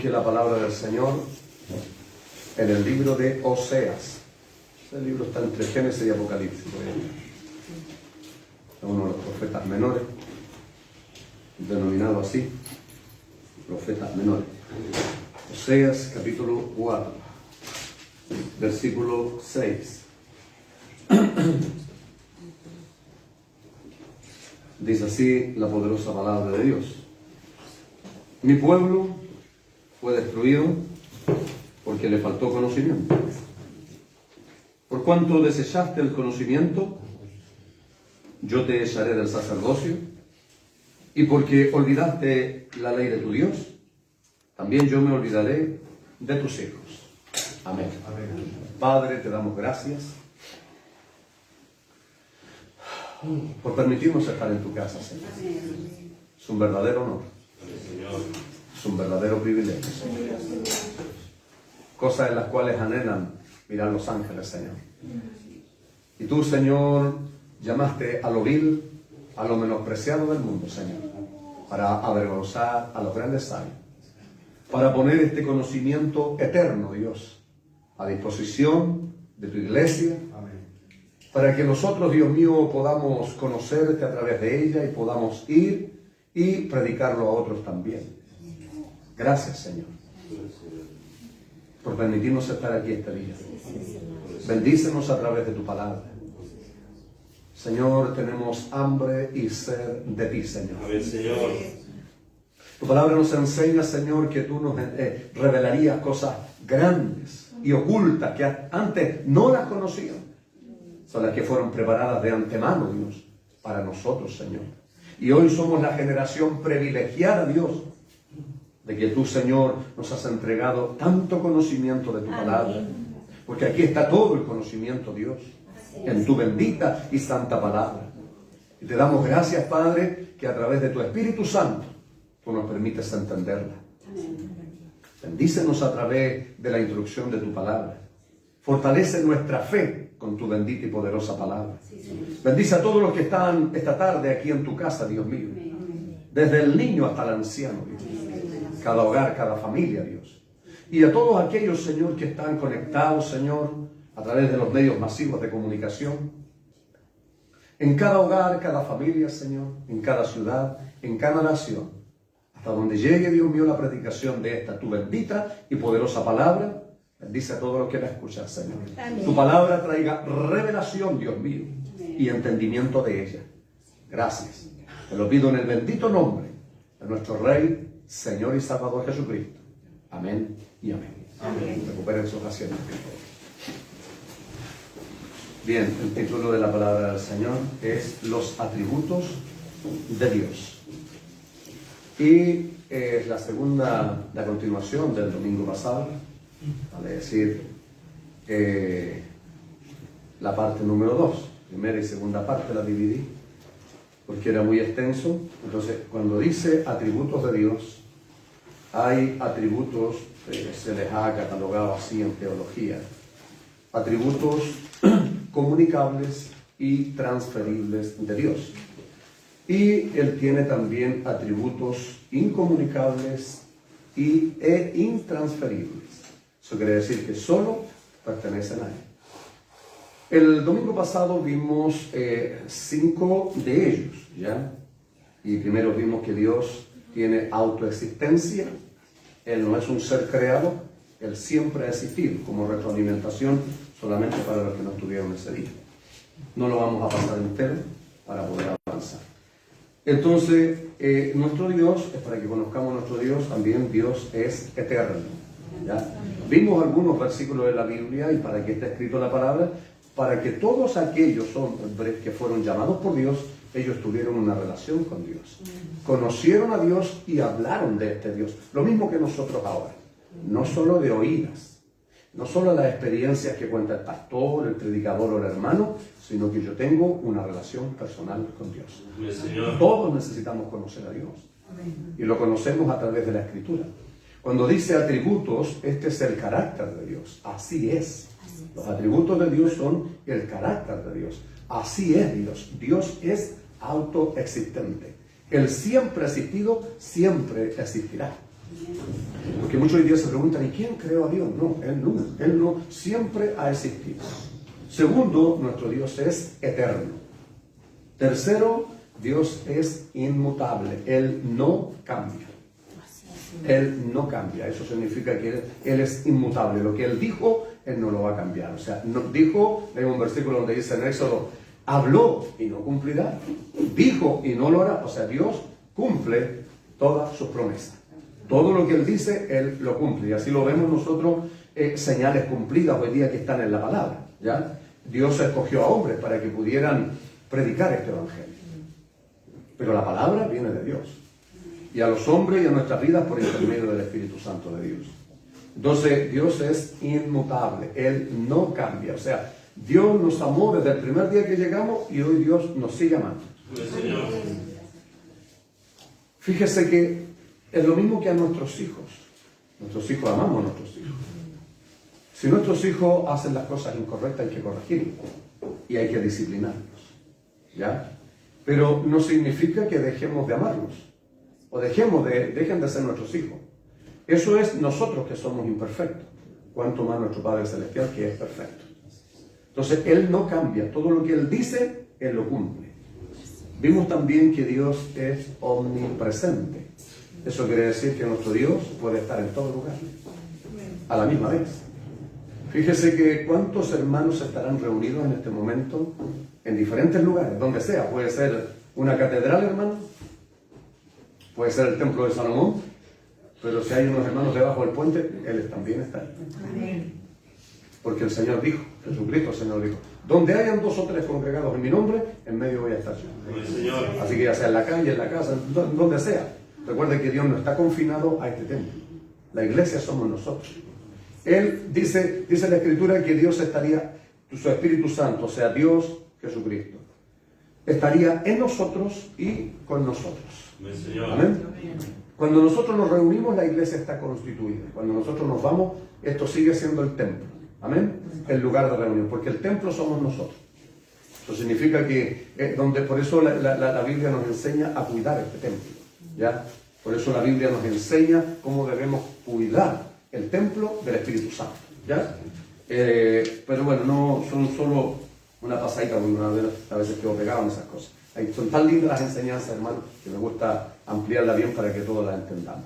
Busque la palabra del Señor en el libro de Oseas. Este libro está entre Génesis y Apocalipsis. Es uno de los profetas menores, denominado así, profetas menores. Oseas capítulo 4, versículo 6. Dice así la poderosa palabra de Dios: mi pueblo fue destruido porque le faltó conocimiento. Por cuanto desechaste el conocimiento, yo te echaré del sacerdocio, y porque olvidaste la ley de tu Dios, también yo me olvidaré de tus hijos. Amén. Amén. Padre, te damos gracias por permitirnos estar en tu casa, Señor. Es un verdadero honor. Es un verdadero privilegio, Señor. Cosas en las cuales anhelan mirar los ángeles, Señor. Y tú, Señor, llamaste a lo vil, a lo menospreciado del mundo, Señor, para avergonzar a los grandes sabios, para poner este conocimiento eterno, Dios, a disposición de tu iglesia. Para que nosotros, Dios mío, podamos conocerte a través de ella y podamos ir y predicarlo a otros también. Gracias, Señor, por permitirnos estar aquí este día. Bendícenos a través de tu palabra. Señor, tenemos hambre y sed de ti, Señor. Tu palabra nos enseña, Señor, que tú nos revelarías cosas grandes y ocultas que antes no las conocíamos. Son las que fueron preparadas de antemano, Dios, para nosotros, Señor. Y hoy somos la generación privilegiada, Dios, de que tú, Señor, nos has entregado tanto conocimiento de tu palabra. Porque aquí está todo el conocimiento, Dios, en tu bendita y santa palabra. Y te damos gracias, Padre, que a través de tu Espíritu Santo tú nos permites entenderla. Bendícenos a través de la instrucción de tu palabra. Fortalece nuestra fe con tu bendita y poderosa palabra. Bendice a todos los que están esta tarde aquí en tu casa, Dios mío. Desde el niño hasta el anciano, Dios. Cada hogar, cada familia, Dios. Y a todos aquellos, Señor, que están conectados, Señor, a través de los medios masivos de comunicación. En cada hogar, cada familia, Señor. En cada ciudad, en cada nación. Hasta donde llegue, Dios mío, la predicación de esta, tu bendita y poderosa palabra. Bendice a todos los que la escuchan, Señor. Amén. Tu palabra traiga revelación, Dios mío, y entendimiento de ella. Gracias. Te lo pido en el bendito nombre de nuestro Rey, Señor y Salvador Jesucristo. Amén y amén. Amén. Recuperen sus asientos. Bien, el título de la palabra del Señor es Los atributos de Dios. Y es la continuación del domingo pasado. Vale decir, la parte número 2, primera y segunda parte la dividí, porque era muy extenso. Entonces, cuando dice atributos de Dios, hay atributos, se les ha catalogado así en teología, atributos comunicables y transferibles de Dios. Y Él tiene también atributos incomunicables e intransferibles. Eso quiere decir que solo pertenecen a Él. El domingo pasado vimos 5 de ellos, ¿ya? Y primero vimos que Dios tiene autoexistencia. Él no es un ser creado, Él siempre ha existido, como retroalimentación solamente para los que no estuvieron ese día. No lo vamos a pasar entero para poder avanzar. Entonces, nuestro Dios, es para que conozcamos a nuestro Dios, también Dios es eterno. ¿Ya? Vimos algunos versículos de la Biblia y para que esté escrito la palabra, para que todos aquellos hombres que fueron llamados por Dios, ellos tuvieron una relación con Dios. Conocieron a Dios y hablaron de este Dios. Lo mismo que nosotros ahora. No solo de oídas, no solo las experiencias que cuenta el pastor, el predicador o el hermano, sino que yo tengo una relación personal con Dios. Todos necesitamos conocer a Dios. Y lo conocemos a través de la Escritura. Cuando dice atributos, este es el carácter de Dios. Así es. Los atributos de Dios son el carácter de Dios. Así es Dios. Dios es autoexistente. Él siempre ha existido, siempre existirá. Porque Porque muchos hoy día se preguntan, ¿y quién creó a Dios? No, Él no siempre ha existido. Segundo, nuestro Dios es eterno. Tercero, Dios es inmutable. Él no cambia. Él no cambia. Eso significa que Él es inmutable. Lo que Él dijo, Él no lo va a cambiar. O sea, dijo, hay un versículo donde dice en Éxodo, habló y no cumplirá. Dijo y no lo hará. O sea, Dios cumple todas sus promesas. Todo lo que Él dice, Él lo cumple. Y así lo vemos nosotros, señales cumplidas hoy día que están en la palabra. ¿Ya? Dios escogió a hombres para que pudieran predicar este evangelio. Pero la palabra viene de Dios. Y a los hombres y a nuestras vidas por intermedio del Espíritu Santo de Dios. Entonces, Dios es inmutable. Él no cambia. O sea, Dios nos amó desde el primer día que llegamos y hoy Dios nos sigue amando. Fíjese que es lo mismo que a nuestros hijos. Nuestros hijos amamos a nuestros hijos. Si nuestros hijos hacen las cosas incorrectas, hay que corregirlos y hay que disciplinarlos. ¿Ya? Pero no significa que dejemos de amarlos o dejen de ser nuestros hijos. Eso es nosotros que somos imperfectos. Cuanto más nuestro Padre Celestial, que es perfecto. Entonces, Él no cambia. Todo lo que Él dice, Él lo cumple. Vimos también que Dios es omnipresente. Eso quiere decir que nuestro Dios puede estar en todo lugar, a la misma vez. Fíjese que cuántos hermanos estarán reunidos en este momento en diferentes lugares, donde sea. Puede ser una catedral, hermano, puede ser el templo de Salomón, pero si hay unos hermanos debajo del puente, Él también está ahí. Porque el Señor dijo, Jesucristo el Señor dijo, donde hayan 2 o 3 congregados en mi nombre, en medio voy a estar yo. Así que ya sea en la calle, en la casa, donde sea. Recuerden que Dios no está confinado a este templo. La iglesia somos nosotros. Él dice la Escritura que Dios estaría, su Espíritu Santo, o sea, Dios Jesucristo, estaría en nosotros y con nosotros. Amén. Cuando nosotros nos reunimos, la iglesia está constituida. Cuando nosotros nos vamos, esto sigue siendo el templo. Amén. El lugar de reunión, porque el templo somos nosotros. Eso significa que, por eso la Biblia nos enseña a cuidar este templo. ¿Ya? Por eso la Biblia nos enseña cómo debemos cuidar el templo del Espíritu Santo. ¿Ya? Pero bueno, no son solo una pasadita, porque a veces quedo pegado en esas cosas. Son tan lindas las enseñanzas, hermano, que me gusta ampliarla bien para que todos las entendamos.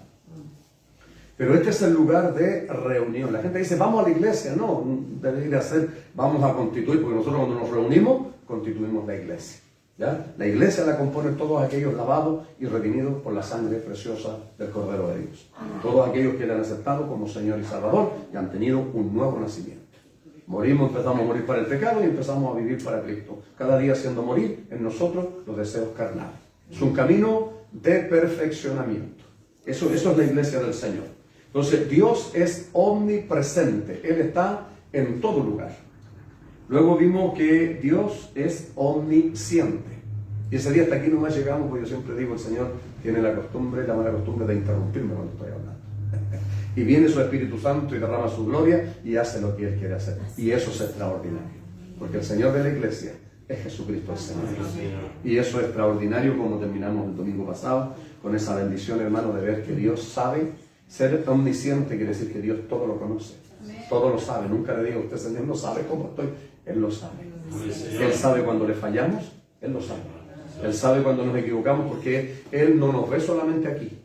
Pero este es el lugar de reunión. La gente dice, vamos a la iglesia. No, debería ser, vamos a constituir, porque nosotros cuando nos reunimos, constituimos la iglesia. ¿Ya? La iglesia la componen todos aquellos lavados y redimidos por la sangre preciosa del Cordero de Dios. Todos aquellos que le han aceptado como Señor y Salvador y han tenido un nuevo nacimiento. Morimos, empezamos a morir para el pecado y empezamos a vivir para Cristo. Cada día haciendo morir en nosotros los deseos carnales. Es un camino de perfeccionamiento. Eso es la iglesia del Señor. Entonces, Dios es omnipresente. Él está en todo lugar. Luego vimos que Dios es omnisciente. Y ese día hasta aquí nomás llegamos, porque yo siempre digo, el Señor tiene la mala costumbre de interrumpirme cuando estoy hablando. Y viene su Espíritu Santo y derrama su gloria y hace lo que Él quiere hacer. Y eso es extraordinario. Porque el Señor de la iglesia es Jesucristo el Señor. Y eso es extraordinario, como terminamos el domingo pasado, con esa bendición, hermano, de ver que Dios sabe. Ser omnisciente quiere decir que Dios todo lo conoce. Todo lo sabe. Nunca le digo, usted, Señor, no sabe cómo estoy. Él lo sabe. Él sabe cuando le fallamos. Él lo sabe. Él sabe cuando nos equivocamos, porque Él no nos ve solamente aquí.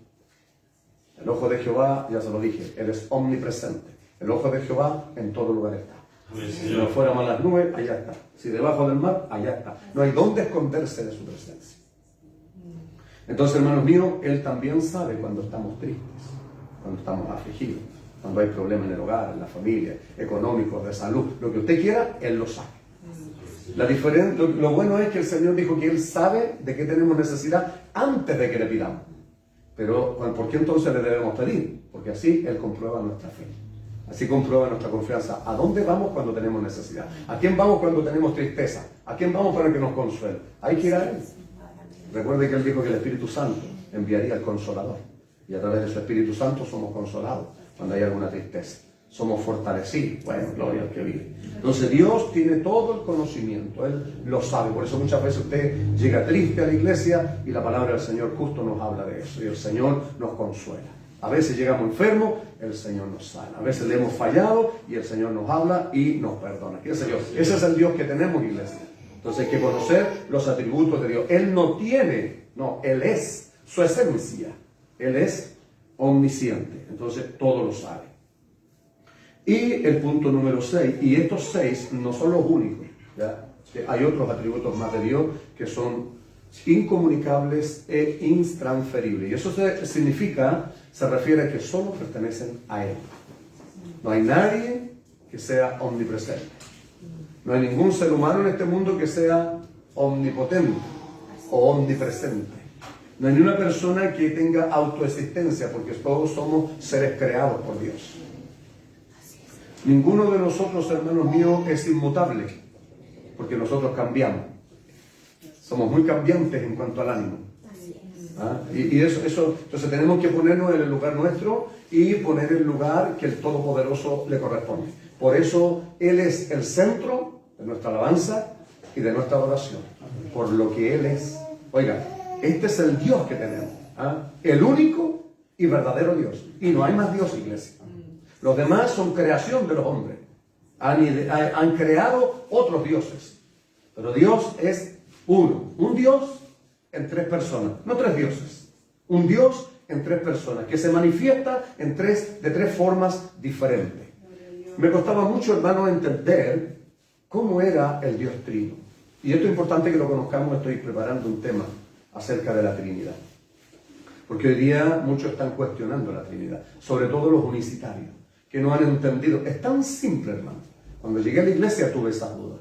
El ojo de Jehová, ya se lo dije, Él es omnipresente. El ojo de Jehová en todo lugar está. Si nos fuéramos a las nubes, allá está. Si debajo del mar, allá está. No hay dónde esconderse de su presencia. Entonces, hermanos míos, Él también sabe cuando estamos tristes, cuando estamos afligidos, cuando hay problemas en el hogar, en la familia, económicos, de salud, lo que usted quiera, Él lo sabe. Lo bueno es que el Señor dijo que Él sabe de qué tenemos necesidad antes de que le pidamos. Pero, ¿por qué entonces le debemos pedir? Porque así Él comprueba nuestra fe. Así comprueba nuestra confianza. ¿A dónde vamos cuando tenemos necesidad? ¿A quién vamos cuando tenemos tristeza? ¿A quién vamos para que nos consuele? Hay que ir a Él. Recuerde que Él dijo que el Espíritu Santo enviaría al Consolador. Y a través de su Espíritu Santo somos consolados cuando hay alguna tristeza. Somos fortalecidos. Bueno, gloria al que vive. Entonces Dios tiene todo el conocimiento. Él lo sabe. Por eso muchas veces usted llega triste a la iglesia y la palabra del Señor justo nos habla de eso. Y el Señor nos consuela. A veces llegamos enfermos, el Señor nos sana. A veces le hemos fallado y el Señor nos habla y nos perdona. Ese es el Dios que tenemos, iglesia. Entonces hay que conocer los atributos de Dios. Él no tiene, no, Él es su esencia. Él es omnisciente. Entonces todo lo sabe. Y el punto número 6, y estos 6 no son los únicos, ¿ya? Hay otros atributos más de Dios que son incomunicables e intransferibles. Y eso se refiere a que solo pertenecen a Él. No hay nadie que sea omnipresente. No hay ningún ser humano en este mundo que sea omnipotente o omnipresente. No hay ninguna persona que tenga autoexistencia, porque todos somos seres creados por Dios. Ninguno de nosotros, hermanos míos, es inmutable, porque nosotros cambiamos. Somos muy cambiantes en cuanto al ánimo. ¿Ah? Y eso, entonces tenemos que ponernos en el lugar nuestro y poner el lugar que el Todopoderoso le corresponde. Por eso Él es el centro de nuestra alabanza y de nuestra oración, por lo que Él es. Oiga, este es el Dios que tenemos, ¿ah? El único y verdadero Dios. Y no hay más Dios, iglesia. Los demás son creación de los hombres. Han creado otros dioses. Pero Dios es uno. Un Dios en 3 personas. No 3 dioses. Un Dios en 3 personas. Que se manifiesta de 3 formas diferentes. Me costaba mucho, hermano, entender cómo era el Dios Trino. Y esto es importante que lo conozcamos. Estoy preparando un tema acerca de la Trinidad. Porque hoy día muchos están cuestionando la Trinidad. Sobre todo los unicitarios, que no han entendido. Es tan simple, hermano. Cuando llegué a la iglesia tuve esas dudas.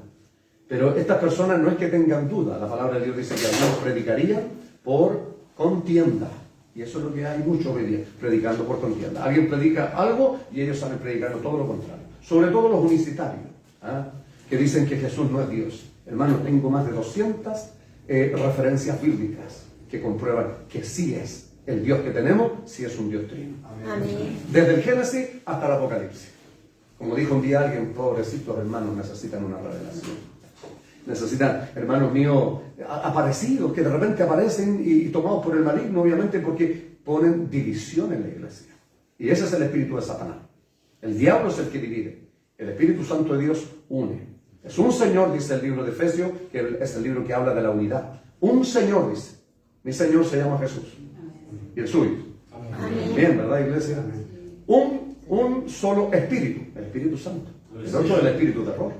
Pero estas personas no es que tengan dudas. La palabra de Dios dice que algunos predicarían por contienda. Y eso es lo que hay mucho hoy día, predicando por contienda. Alguien predica algo y ellos salen predicando todo lo contrario. Sobre todo los unicitarios, ¿ah? Que dicen que Jesús no es Dios. Hermano, tengo más de 200 referencias bíblicas que comprueban que sí es el Dios que tenemos, sí es un Dios trino. Amén. Desde el Génesis hasta el Apocalipsis. Como dijo un día alguien, pobrecitos hermanos necesitan una revelación. Necesitan, hermanos míos, aparecidos, que de repente aparecen y tomados por el maligno, obviamente, porque ponen división en la iglesia. Y ese es el espíritu de Satanás. El diablo es el que divide. El Espíritu Santo de Dios une. Es un Señor, dice el libro de Efesios, que es el libro que habla de la unidad. Un Señor, dice. Mi Señor se llama Jesús. Y el suyo. Amén. Bien, ¿verdad, iglesia? Un solo espíritu, el Espíritu Santo. El otro es el espíritu de error.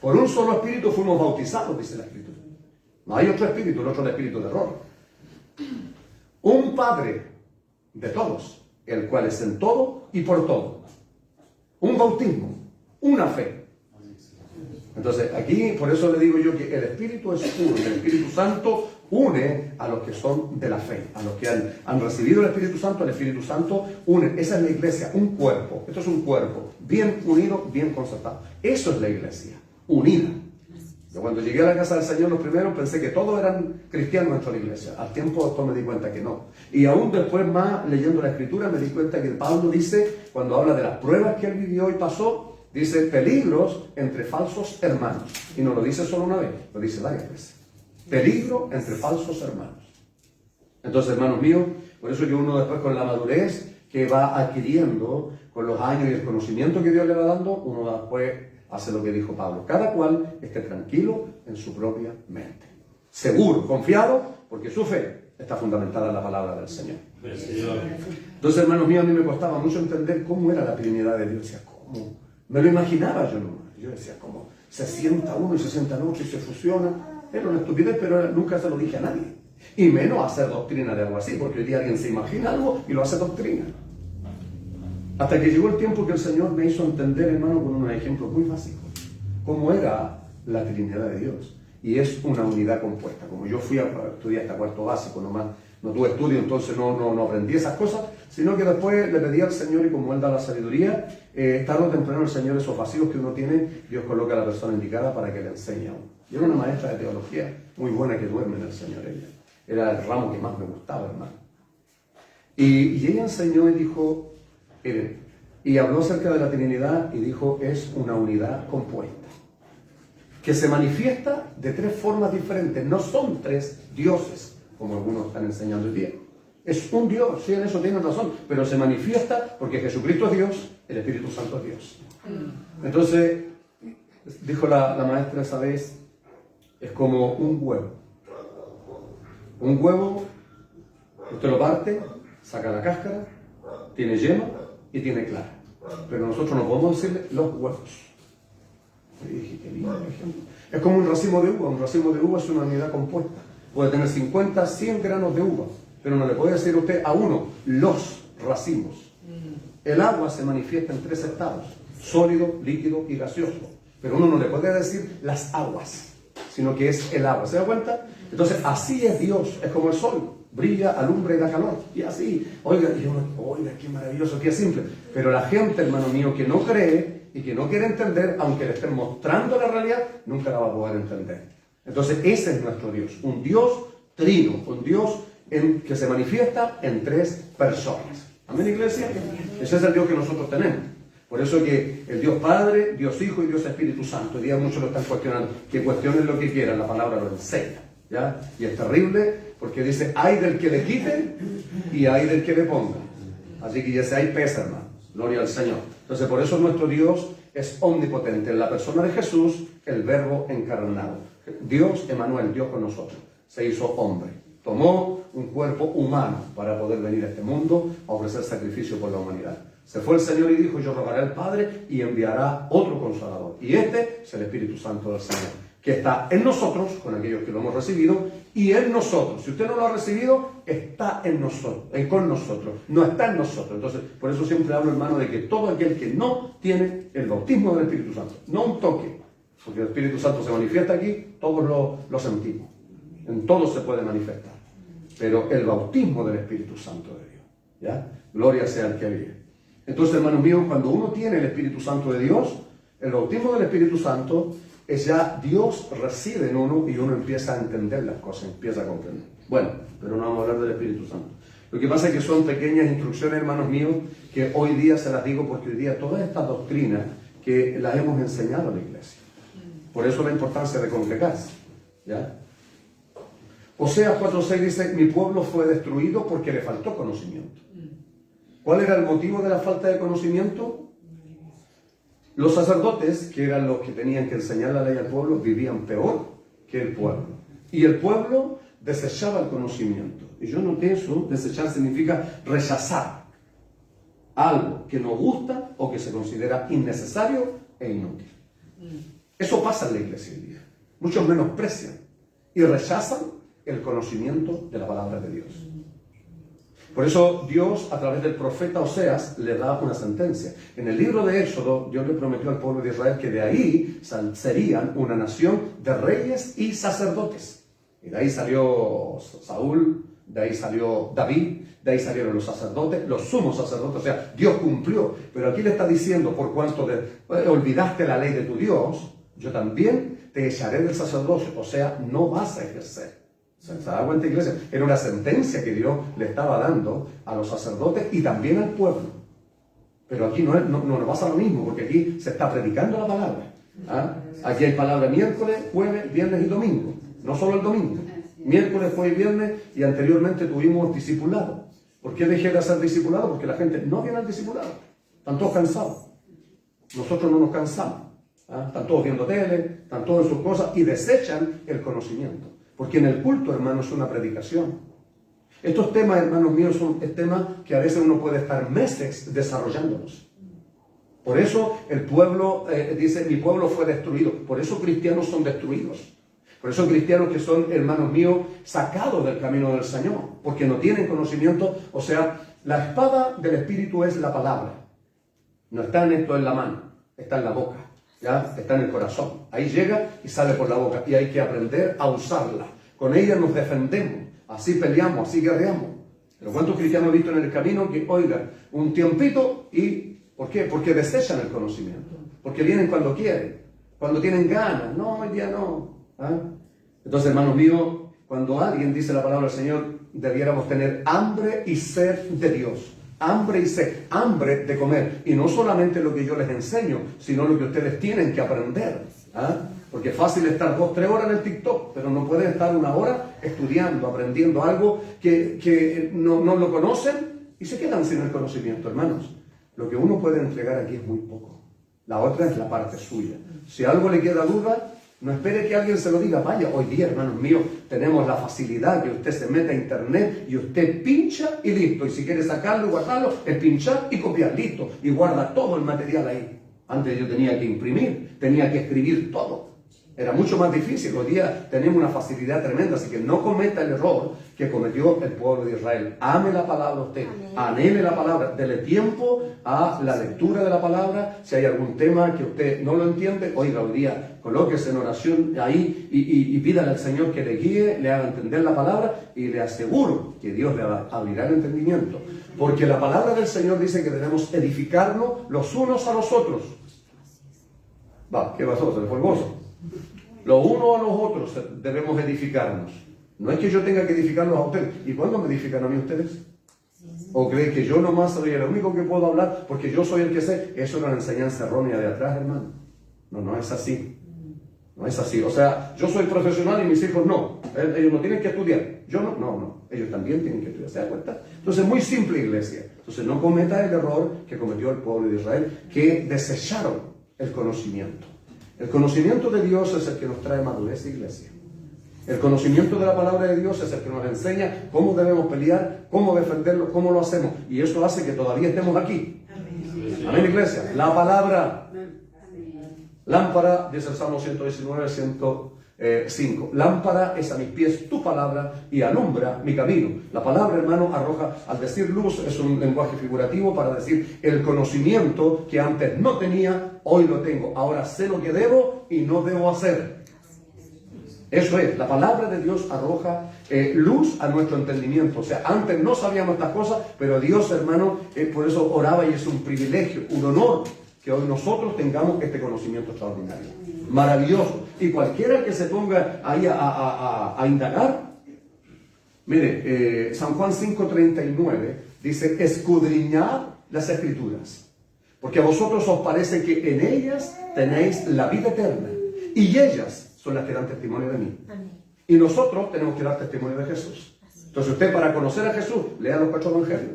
Por un solo espíritu fuimos bautizados, dice la Escritura. No hay otro espíritu, el otro es el espíritu de error. Un Padre de todos, el cual es en todo y por todo. Un bautismo, una fe. Entonces, aquí, por eso le digo yo que el Espíritu es uno, el Espíritu Santo une a los que son de la fe, a los que han recibido el Espíritu Santo une. Esa es la iglesia, un cuerpo. Esto es un cuerpo, bien unido, bien concertado. Eso es la iglesia, unida. Yo cuando llegué a la casa del Señor, los primeros pensé que todos eran cristianos dentro de la iglesia. Al tiempo después me di cuenta que no. Y aún después más, leyendo la Escritura, me di cuenta que Pablo dice, cuando habla de las pruebas que él vivió y pasó, dice peligros entre falsos hermanos. Y no lo dice solo una vez, lo dice varias veces. Peligro entre falsos hermanos. Entonces, hermanos míos, por eso que uno después con la madurez que va adquiriendo, con los años y el conocimiento que Dios le va dando, uno después hace lo que dijo Pablo. Cada cual esté tranquilo en su propia mente. Seguro, confiado, porque su fe está fundamentada en la palabra del Señor. Entonces, hermanos míos, a mí me costaba mucho entender cómo era la Trinidad de Dios. Decía, ¿cómo? Me lo imaginaba yo nomás. Yo decía, ¿cómo? Se sienta uno y se sienta el otro y se fusiona. Era una estupidez, pero nunca se lo dije a nadie. Y menos hacer doctrina de algo así, porque hoy día alguien se imagina algo y lo hace doctrina. Hasta que llegó el tiempo que el Señor me hizo entender, hermano, con unos ejemplos muy básicos, cómo era la Trinidad de Dios. Y es una unidad compuesta. Como yo fui a estudiar hasta cuarto básico nomás, no tuve estudio, entonces no aprendí esas cosas, sino que después le pedí al Señor, y como Él da la sabiduría, tarde o temprano el Señor, esos vacíos que uno tiene, Dios coloca a la persona indicada para que le enseñe a uno. Yo era una maestra de teología muy buena que duerme en el Señor, ella. Era el ramo que más me gustaba, hermano. Y ella enseñó y dijo, y habló acerca de la Trinidad y dijo, es una unidad compuesta, que se manifiesta de 3 formas diferentes. No son 3 dioses, como algunos están enseñando hoy día. Es un Dios, sí, en eso tienen razón, pero se manifiesta porque Jesucristo es Dios, el Espíritu Santo es Dios. Entonces, dijo la maestra esa vez, es como un huevo. Un huevo, usted lo parte, saca la cáscara, tiene yema y tiene clara. Pero nosotros no podemos decirle los huevos. Y dije, qué lindo ejemplo. Es como un racimo de uva. Un racimo de uva es una unidad compuesta. Puede tener 50, 100 granos de uva, pero no le puede decir usted a uno los racimos. El agua se manifiesta en 3 estados: sólido, líquido y gaseoso. Pero uno no le puede decir las aguas, sino que es el agua. ¿Se da cuenta? Entonces, así es Dios. Es como el sol. Brilla, alumbra y da calor. Y así. Oiga, qué maravilloso, qué simple. Pero la gente, hermano mío, que no cree y que no quiere entender, aunque le estén mostrando la realidad, nunca la va a poder entender. Entonces, ese es nuestro Dios. Un Dios trino. Un Dios que se manifiesta en 3 personas. ¿Amén, iglesia? Ese es el Dios que nosotros tenemos. Por eso que el Dios Padre, Dios Hijo y Dios Espíritu Santo. Hoy día muchos lo están cuestionando. Que cuestionen lo que quieran, la palabra lo enseña. ¿Ya? Y es terrible porque dice, hay del que le quite y hay del que le ponga. Así que ya se hay pesa, hermano. Gloria al Señor. Entonces, por eso nuestro Dios es omnipotente. En la persona de Jesús, el Verbo encarnado. Dios, Emmanuel, Dios con nosotros, se hizo hombre. Tomó un cuerpo humano para poder venir a este mundo a ofrecer sacrificio por la humanidad. Se fue el Señor y dijo, yo rogaré al Padre y enviará otro Consolador. Y este es el Espíritu Santo del Señor, que está en nosotros, con aquellos que lo hemos recibido, y en nosotros. Si usted no lo ha recibido, está en nosotros, con nosotros, no está en nosotros. Entonces, por eso siempre hablo, hermano, de que todo aquel que no tiene el bautismo del Espíritu Santo, no un toque, porque el Espíritu Santo se manifiesta aquí, todos lo sentimos, en todo se puede manifestar, pero el bautismo del Espíritu Santo de Dios, ¿ya? Gloria sea al que vive. Entonces, hermanos míos, cuando uno tiene el Espíritu Santo de Dios, el bautismo del Espíritu Santo es ya Dios reside en uno y uno empieza a entender las cosas, empieza a comprender. Bueno, pero no vamos a hablar del Espíritu Santo. Lo que pasa es que son pequeñas instrucciones, hermanos míos, que hoy día se las digo porque hoy día todas estas doctrinas que las hemos enseñado a la iglesia. Por eso la importancia de congregarse, ¿ya? Oseas 4:6 dice, mi pueblo fue destruido porque le faltó conocimiento. ¿Cuál era el motivo de la falta de conocimiento? Los sacerdotes, que eran los que tenían que enseñar la ley al pueblo, vivían peor que el pueblo. Y el pueblo desechaba el conocimiento. Y yo noté eso, desechar significa rechazar algo que no gusta o que se considera innecesario e inútil. Eso pasa en la iglesia hoy día. Muchos menosprecian y rechazan el conocimiento de la palabra de Dios. Por eso Dios, a través del profeta Oseas, le da una sentencia. En el libro de Éxodo, Dios le prometió al pueblo de Israel que de ahí serían una nación de reyes y sacerdotes. Y de ahí salió Saúl, de ahí salió David, de ahí salieron los sacerdotes, los sumos sacerdotes. O sea, Dios cumplió. Pero aquí le está diciendo, por cuanto olvidaste la ley de tu Dios, yo también te echaré del sacerdocio. O sea, no vas a ejercer. ¿Se da cuenta, iglesia? Era una sentencia que Dios le estaba dando a los sacerdotes y también al pueblo. Pero aquí no pasa lo mismo, porque aquí se está predicando la palabra. ¿Ah? Aquí hay palabra miércoles, jueves, viernes y domingo. No solo el domingo. Miércoles, jueves y viernes, y anteriormente tuvimos discipulado. ¿Por qué dejé de hacer discipulado? Porque la gente no viene al discipulado. Están todos cansados. Nosotros no nos cansamos. ¿Ah? Están todos viendo tele, están todos en sus cosas y desechan el conocimiento. Porque en el culto, hermanos, es una predicación. Estos temas, hermanos míos, son temas que a veces uno puede estar meses desarrollándolos. Por eso el pueblo, dice, mi pueblo fue destruido. Por eso cristianos son destruidos. Por eso cristianos que son, hermanos míos, sacados del camino del Señor. Porque no tienen conocimiento. O sea, la espada del Espíritu es la palabra. No está en esto en la mano, está en la boca. ¿Ya? Está en el corazón. Ahí llega y sale por la boca. Y hay que aprender a usarla. Con ella nos defendemos. Así peleamos, así guerreamos. Pero ¿cuántos cristianos he visto en el camino que, oigan, un tiempito y... ¿Por qué? Porque desechan el conocimiento. Porque vienen cuando quieren. Cuando tienen ganas. No, hoy día no. ¿Ah? Entonces, hermanos míos, cuando alguien dice la palabra del Señor, debiéramos tener hambre y sed de Dios. Hambre y sed, hambre de comer. Y no solamente lo que yo les enseño, sino lo que ustedes tienen que aprender. ¿Ah? Porque es fácil estar 2 o 3 horas en el TikTok, pero no pueden estar 1 hora estudiando, aprendiendo algo que no lo conocen y se quedan sin el conocimiento, hermanos. Lo que uno puede entregar aquí es muy poco. La otra es la parte suya. Si algo le queda duda, no espere que alguien se lo diga. Vaya, hoy día, hermanos míos, tenemos la facilidad que usted se mete a internet y usted pincha y listo. Y si quiere sacarlo y guardarlo, es pinchar y copiar, listo. Y guarda todo el material ahí. Antes yo tenía que imprimir, tenía que escribir todo. Era mucho más difícil. Hoy día tenemos una facilidad tremenda, así que no cometa el error que cometió el pueblo de Israel. Ame la palabra usted, anhele la palabra, dele tiempo a la lectura de la palabra. Si hay algún tema que usted no lo entiende, oiga, hoy día colóquese en oración ahí y pídale al Señor que le guíe, le haga entender la palabra y le aseguro que Dios le abrirá el entendimiento. Porque la palabra del Señor dice que debemos edificarnos los unos a los otros. Va, ¿qué pasó? ¿Se le fue el gozo? Los unos a los otros debemos edificarnos. No es que yo tenga que edificarlos a ustedes. ¿Y cuándo me edifican a mí ustedes? ¿O creen que yo nomás soy el único que puedo hablar porque yo soy el que sé? Eso es una enseñanza errónea de atrás, hermano. No es así. No es así. O sea, yo soy profesional y mis hijos no. Ellos no tienen que estudiar. Yo no. Ellos también tienen que estudiar. ¿Se da cuenta? Entonces, muy simple, iglesia. Entonces, no cometa el error que cometió el pueblo de Israel, que desecharon el conocimiento. El conocimiento de Dios es el que nos trae madurez, iglesia. El conocimiento de la palabra de Dios es el que nos enseña cómo debemos pelear, cómo defenderlo, cómo lo hacemos. Y eso hace que todavía estemos aquí. Amén, iglesia. La palabra. Lámpara, dice el Salmo 119, 105. Lámpara es a mis pies tu palabra y alumbra mi camino. La palabra, hermano, arroja, al decir luz, es un lenguaje figurativo para decir el conocimiento que antes no tenía, hoy lo tengo. Ahora sé lo que debo y no debo hacer. Eso es, la palabra de Dios arroja luz a nuestro entendimiento. O sea, antes no sabíamos estas cosas, pero Dios, hermano, por eso oraba y es un privilegio, un honor que hoy nosotros tengamos este conocimiento extraordinario. Maravilloso. Y cualquiera que se ponga ahí a indagar, mire, San Juan 5:39 dice, escudriñad las Escrituras, porque a vosotros os parece que en ellas tenéis la vida eterna, y ellas son las que dan testimonio de mí. Amén. Y nosotros tenemos que dar testimonio de Jesús. Entonces usted, para conocer a Jesús, lea los 4 evangelios.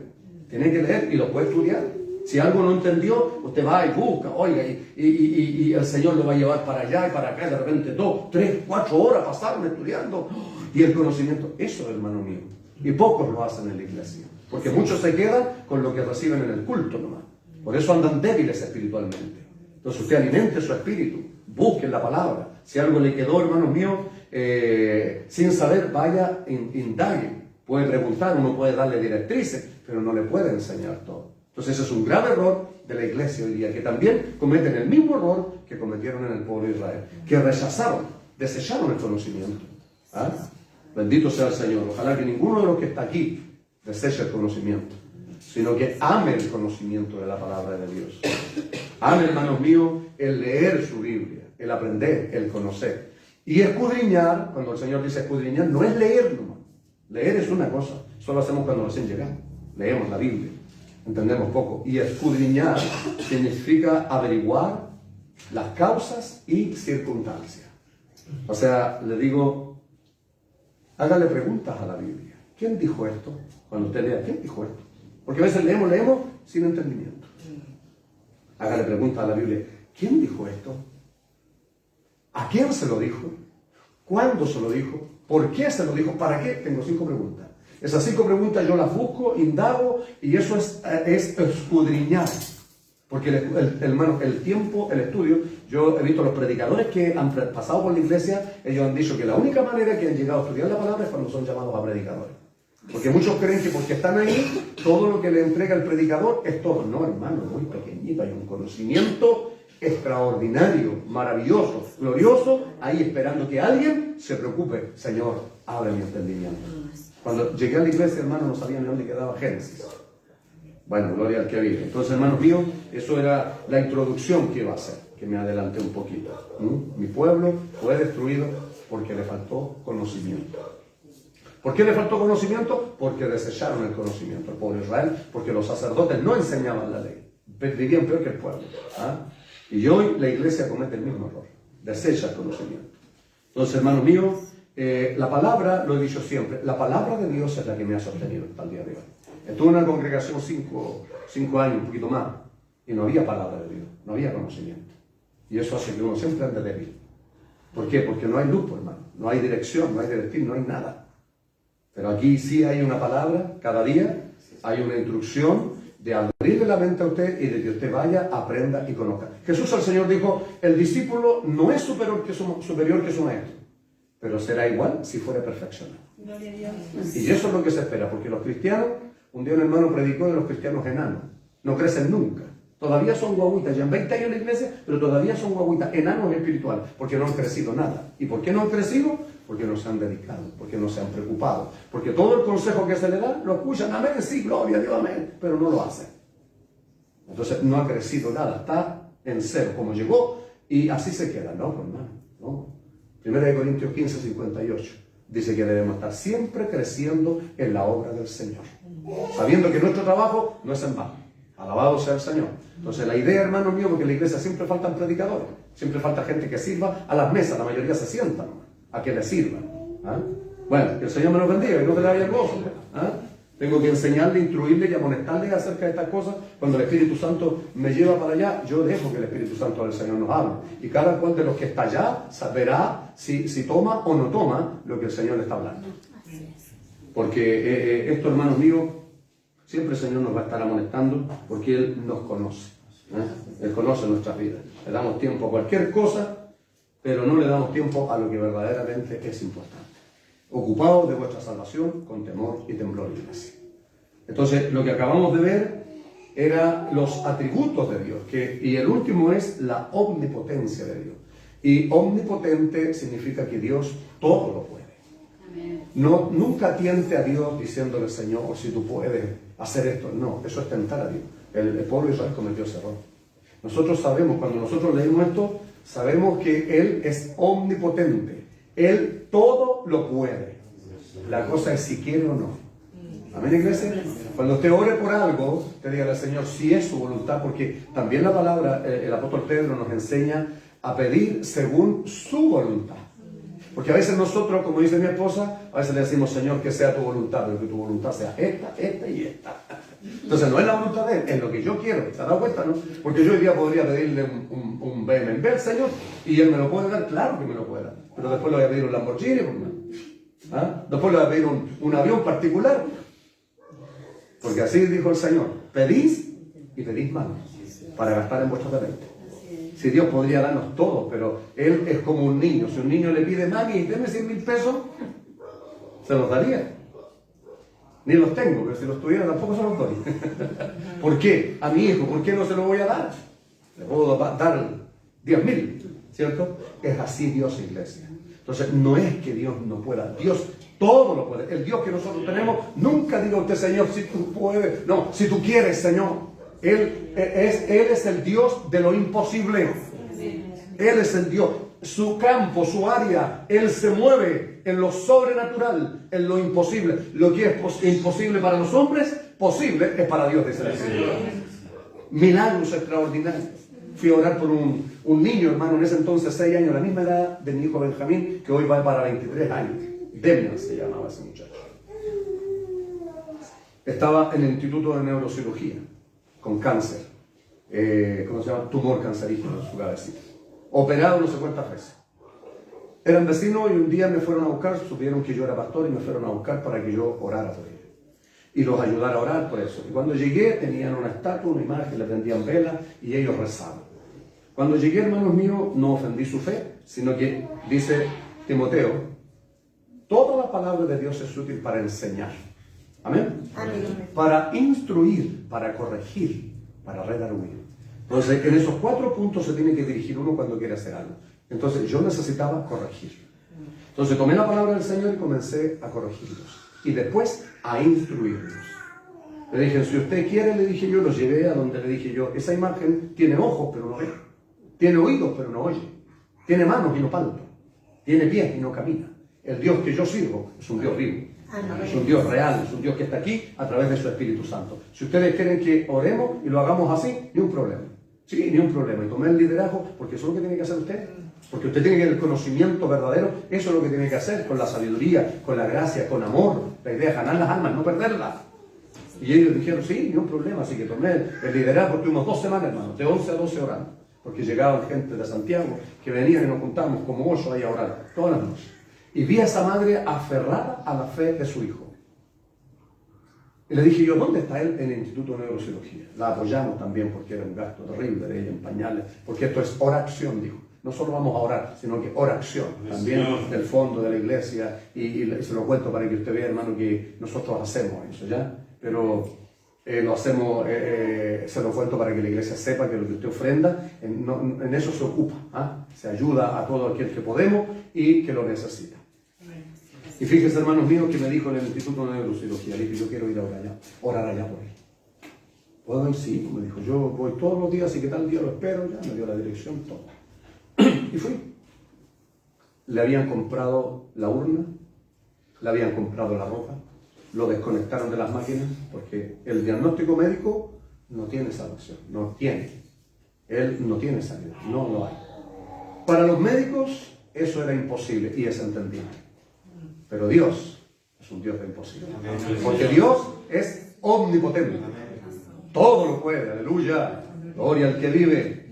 Tiene que leer y los puede estudiar. Si algo no entendió, usted va y busca, oiga, y el Señor lo va a llevar para allá y para acá, y de repente 2, 3, 4 horas pasaron estudiando, y el conocimiento, eso, hermano mío, y pocos lo hacen en la iglesia, porque muchos se quedan con lo que reciben en el culto nomás, por eso andan débiles espiritualmente. Entonces usted alimente su espíritu, busque la palabra. Si algo le quedó, hermanos míos, sin saber, vaya, indague, puede preguntar, uno puede darle directrices, pero no le puede enseñar todo. Entonces ese es un grave error de la iglesia hoy día, que también cometen el mismo error que cometieron en el pueblo de Israel, que rechazaron, desecharon el conocimiento. ¿Ah? Bendito sea el Señor. Ojalá que ninguno de los que está aquí deseche el conocimiento, sino que ame el conocimiento de la palabra de Dios. Ame, hermanos míos, el leer su Biblia, el aprender, el conocer. Y escudriñar, cuando el Señor dice escudriñar, no es leer nomás. Leer es una cosa, eso lo hacemos cuando recién llegamos. Leemos la Biblia. Entendemos poco. Y escudriñar significa averiguar las causas y circunstancias. O sea, le digo, hágale preguntas a la Biblia. ¿Quién dijo esto? Cuando usted lea, ¿quién dijo esto? Porque a veces leemos sin entendimiento. Hágale preguntas a la Biblia. ¿Quién dijo esto? ¿A quién se lo dijo? ¿Cuándo se lo dijo? ¿Por qué se lo dijo? ¿Para qué? Tengo 5 preguntas. Esas 5 preguntas yo las busco, indago, y eso es escudriñar. Porque hermano, el tiempo, el estudio, yo he visto los predicadores que han pasado por la iglesia, ellos han dicho que la única manera que han llegado a estudiar la palabra es cuando son llamados a predicadores. Porque muchos creen que porque están ahí, todo lo que le entrega el predicador es todo. No, hermano, muy pequeñito, hay un conocimiento extraordinario, maravilloso, glorioso, ahí esperando que alguien se preocupe. Señor, abre mi entendimiento. Cuando llegué a la iglesia, hermano, no sabía ni dónde quedaba Génesis. Bueno, gloria al que vive. Entonces, hermanos míos, eso era la introducción que iba a hacer, que me adelanté un poquito. Mi pueblo fue destruido porque le faltó conocimiento. ¿Por qué le faltó conocimiento? Porque desecharon el conocimiento al pueblo de Israel, porque los sacerdotes no enseñaban la ley. Vivían peor que el pueblo. ¿Ah? Y hoy la iglesia comete el mismo error. desecha el conocimiento. Entonces, hermanos míos, la palabra, lo he dicho siempre, la palabra de Dios es la que me ha sostenido hasta el día de hoy. Estuve en una congregación 5 años, un poquito más, y no había palabra de Dios, no había conocimiento. Y eso hace que uno siempre ande débil. ¿Por qué? Porque no hay luz, hermano, no hay dirección, no hay directriz, no hay nada. Pero aquí sí hay una palabra, cada día hay una instrucción de abrirle la mente a usted y de que usted vaya, aprenda y conozca. Jesús el Señor dijo, el discípulo no es superior que su maestro, pero será igual si fuera perfeccionado. Gloria a Dios. Y eso es lo que se espera, porque los cristianos, un día un hermano predicó de los cristianos enanos, no crecen nunca. Todavía son guaguitas, ya en 20 años en la iglesia, pero todavía son guaguitas, enanos espirituales, porque no han crecido nada. ¿Y por qué no han crecido? Porque no se han dedicado, porque no se han preocupado, porque todo el consejo que se le da, lo escuchan, amén, sí, gloria a Dios, amén, pero no lo hacen. Entonces no ha crecido nada, está en cero, como llegó, y así se queda, ¿no, hermano? No. 1 Corintios 15, 58, dice que debemos estar siempre creciendo en la obra del Señor, sabiendo que nuestro trabajo no es en vano. Alabado sea el Señor. Entonces la idea, hermano mío, porque en la iglesia siempre faltan predicadores, siempre falta gente que sirva a las mesas, la mayoría se sientan a que le sirvan. ¿Ah? Bueno, que el Señor me lo bendiga y no te le vaya el gozo. ¿Ah? Tengo que enseñarle, instruirle y amonestarle acerca de estas cosas. Cuando el Espíritu Santo me lleva para allá, yo dejo que el Espíritu Santo del Señor nos hable. Y cada cual de los que está allá verá si toma o no toma lo que el Señor le está hablando. Porque esto, hermanos míos, siempre el Señor nos va a estar amonestando porque Él nos conoce. Él conoce nuestras vidas. Le damos tiempo a cualquier cosa, pero no le damos tiempo a lo que verdaderamente es importante. Ocupados de vuestra salvación con temor y temblor, iglesia. Entonces, lo que acabamos de ver era los atributos de Dios, y el último es la omnipotencia de Dios. Y omnipotente significa que Dios todo lo puede. No, nunca tiente a Dios diciéndole, Señor, si tú puedes hacer esto. No, eso es tentar a Dios. El pueblo de Israel cometió ese error. Nosotros sabemos, cuando nosotros leímos esto, sabemos que Él es omnipotente. Él todo lo puede. La cosa es si quiere o no. Amén, iglesia. Cuando usted ore por algo, te diga al Señor si es su voluntad, porque también la palabra, el apóstol Pedro nos enseña a pedir según su voluntad. Porque a veces nosotros, como dice mi esposa, a veces le decimos, Señor, que sea tu voluntad, pero que tu voluntad sea esta y esta. Entonces no es la voluntad de Él, es lo que yo quiero. ¿Se ha dado cuenta, no? Porque yo hoy día podría pedirle un BMW al Señor y Él me lo puede dar, claro que me lo puede dar. Pero después le voy a pedir un Lamborghini, ¿ah? Después le voy a pedir un avión particular. Porque así dijo el Señor, pedís y pedís más para gastar en vuestros deleites. Si Dios podría darnos todo, pero Él es como un niño. Si un niño le pide, mami, deme 100,000 pesos, se los daría. Ni los tengo, pero si los tuviera tampoco se los doy. ¿Por qué? A mi hijo, ¿por qué no se lo voy a dar? Le puedo dar 10,000, ¿cierto? Es así Dios, iglesia. Entonces, no es que Dios no pueda. Dios todo lo puede. El Dios que nosotros tenemos, nunca diga usted, Señor, si tú puedes. No, si tú quieres, Señor. Él es el Dios de lo imposible. Él es el Dios. Su campo, su área, Él se mueve en lo sobrenatural, en lo imposible. Lo que es imposible para los hombres, posible es para Dios, dice el Señor. Milagros extraordinarios. Fui a orar por un niño, hermano, en ese entonces 6 años, la misma edad de mi hijo Benjamín, que hoy va para 23 años. Demian se llamaba ese muchacho. Estaba en el Instituto de Neurocirugía, con cáncer. ¿Cómo se llama? Tumor cancerígeno en su cabecita. Operado no sé cuántas veces. Eran vecinos y un día me fueron a buscar, supieron que yo era pastor y me fueron a buscar para que yo orara por ellos. Y los ayudara a orar por eso. Y cuando llegué tenían una estatua, una imagen, le prendían velas y ellos rezaban. Cuando llegué, hermanos míos, no ofendí su fe, sino que dice Timoteo, toda la palabra de Dios es útil para enseñar. ¿Amén? Amén. Para instruir, para corregir, para redarguir. Entonces, en esos 4 puntos se tiene que dirigir uno cuando quiere hacer algo. Entonces, yo necesitaba corregir. Entonces, tomé la palabra del Señor y comencé a corregirlos. Y después, a instruirlos. Le dije, si usted quiere, le dije yo, los llevé a donde le dije yo, esa imagen tiene ojos, pero no ve. Tiene oídos, pero no oye. Tiene manos y no palpa. Tiene pies y no camina. El Dios que yo sirvo es un Dios vivo. Es un Dios real, es un Dios que está aquí a través de su Espíritu Santo. Si ustedes quieren que oremos y lo hagamos así, ni un problema. Sí, ni un problema. Y tomé el liderazgo porque eso es lo que tiene que hacer usted. Porque usted tiene que tener el conocimiento verdadero, eso es lo que tiene que hacer, con la sabiduría, con la gracia, con amor. La idea es ganar las almas, no perderlas. Y ellos dijeron, sí, ni un problema. Así que tomé el liderazgo, tuvimos 2 semanas, hermano, de 11 a 12 horas. Porque llegaban gente de Santiago que venían y nos juntábamos como 8 ahí a orar, todas las noches. Y vi a esa madre aferrada a la fe de su hijo. Y le dije yo, ¿dónde está él? En el Instituto de Neurocirugía. La apoyamos también porque era un gasto terrible de ella en pañales, porque esto es oración, dijo. No solo vamos a orar, sino que oración, también del fondo de la iglesia, y se lo cuento para que usted vea, hermano, que nosotros hacemos eso, ¿ya? Pero lo hacemos, se lo cuento para que la iglesia sepa que lo que usted ofrenda, en eso se ocupa, ¿ah? Se ayuda a todo aquel que podemos y que lo necesita. Y fíjese, hermanos míos, que me dijo en el Instituto de Neurocirugía, le dije, yo quiero ir ahora allá, orar allá por él. ¿Puedo ir? Sí, me dijo, yo voy todos los días, así que tal día lo espero, ya me dio la dirección, todo. Y fui. Le habían comprado la urna, le habían comprado la ropa, lo desconectaron de las máquinas, porque el diagnóstico médico no tiene salvación, no tiene. Él no tiene sanidad, no lo hay. Para los médicos eso era imposible y es entendible. Pero Dios es un Dios de imposible. Porque Dios es omnipotente. Todo lo puede, aleluya. Gloria al que vive.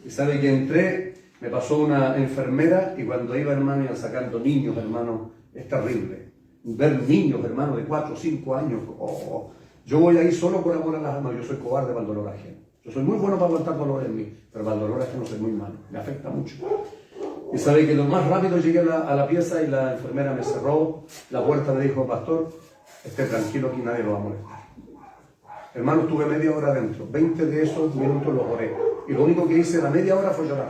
Y sabe que entré, me pasó una enfermera y cuando iba, hermano, iban sacando niños, hermano, es terrible. Ver niños, hermano, de 4 o 5 años. Oh, yo voy ahí solo por amor a las almas. Yo soy cobarde para el dolor ajeno. Yo soy muy bueno para aguantar dolor en mí, pero para el dolor ajeno soy muy malo. Me afecta mucho. Y sabe que lo más rápido llegué a la pieza y la enfermera me cerró la puerta, me dijo, pastor, esté tranquilo, aquí nadie lo va a molestar. Hermano, estuve media hora adentro, 20 de esos minutos los oré. Y lo único que hice la media hora fue llorar.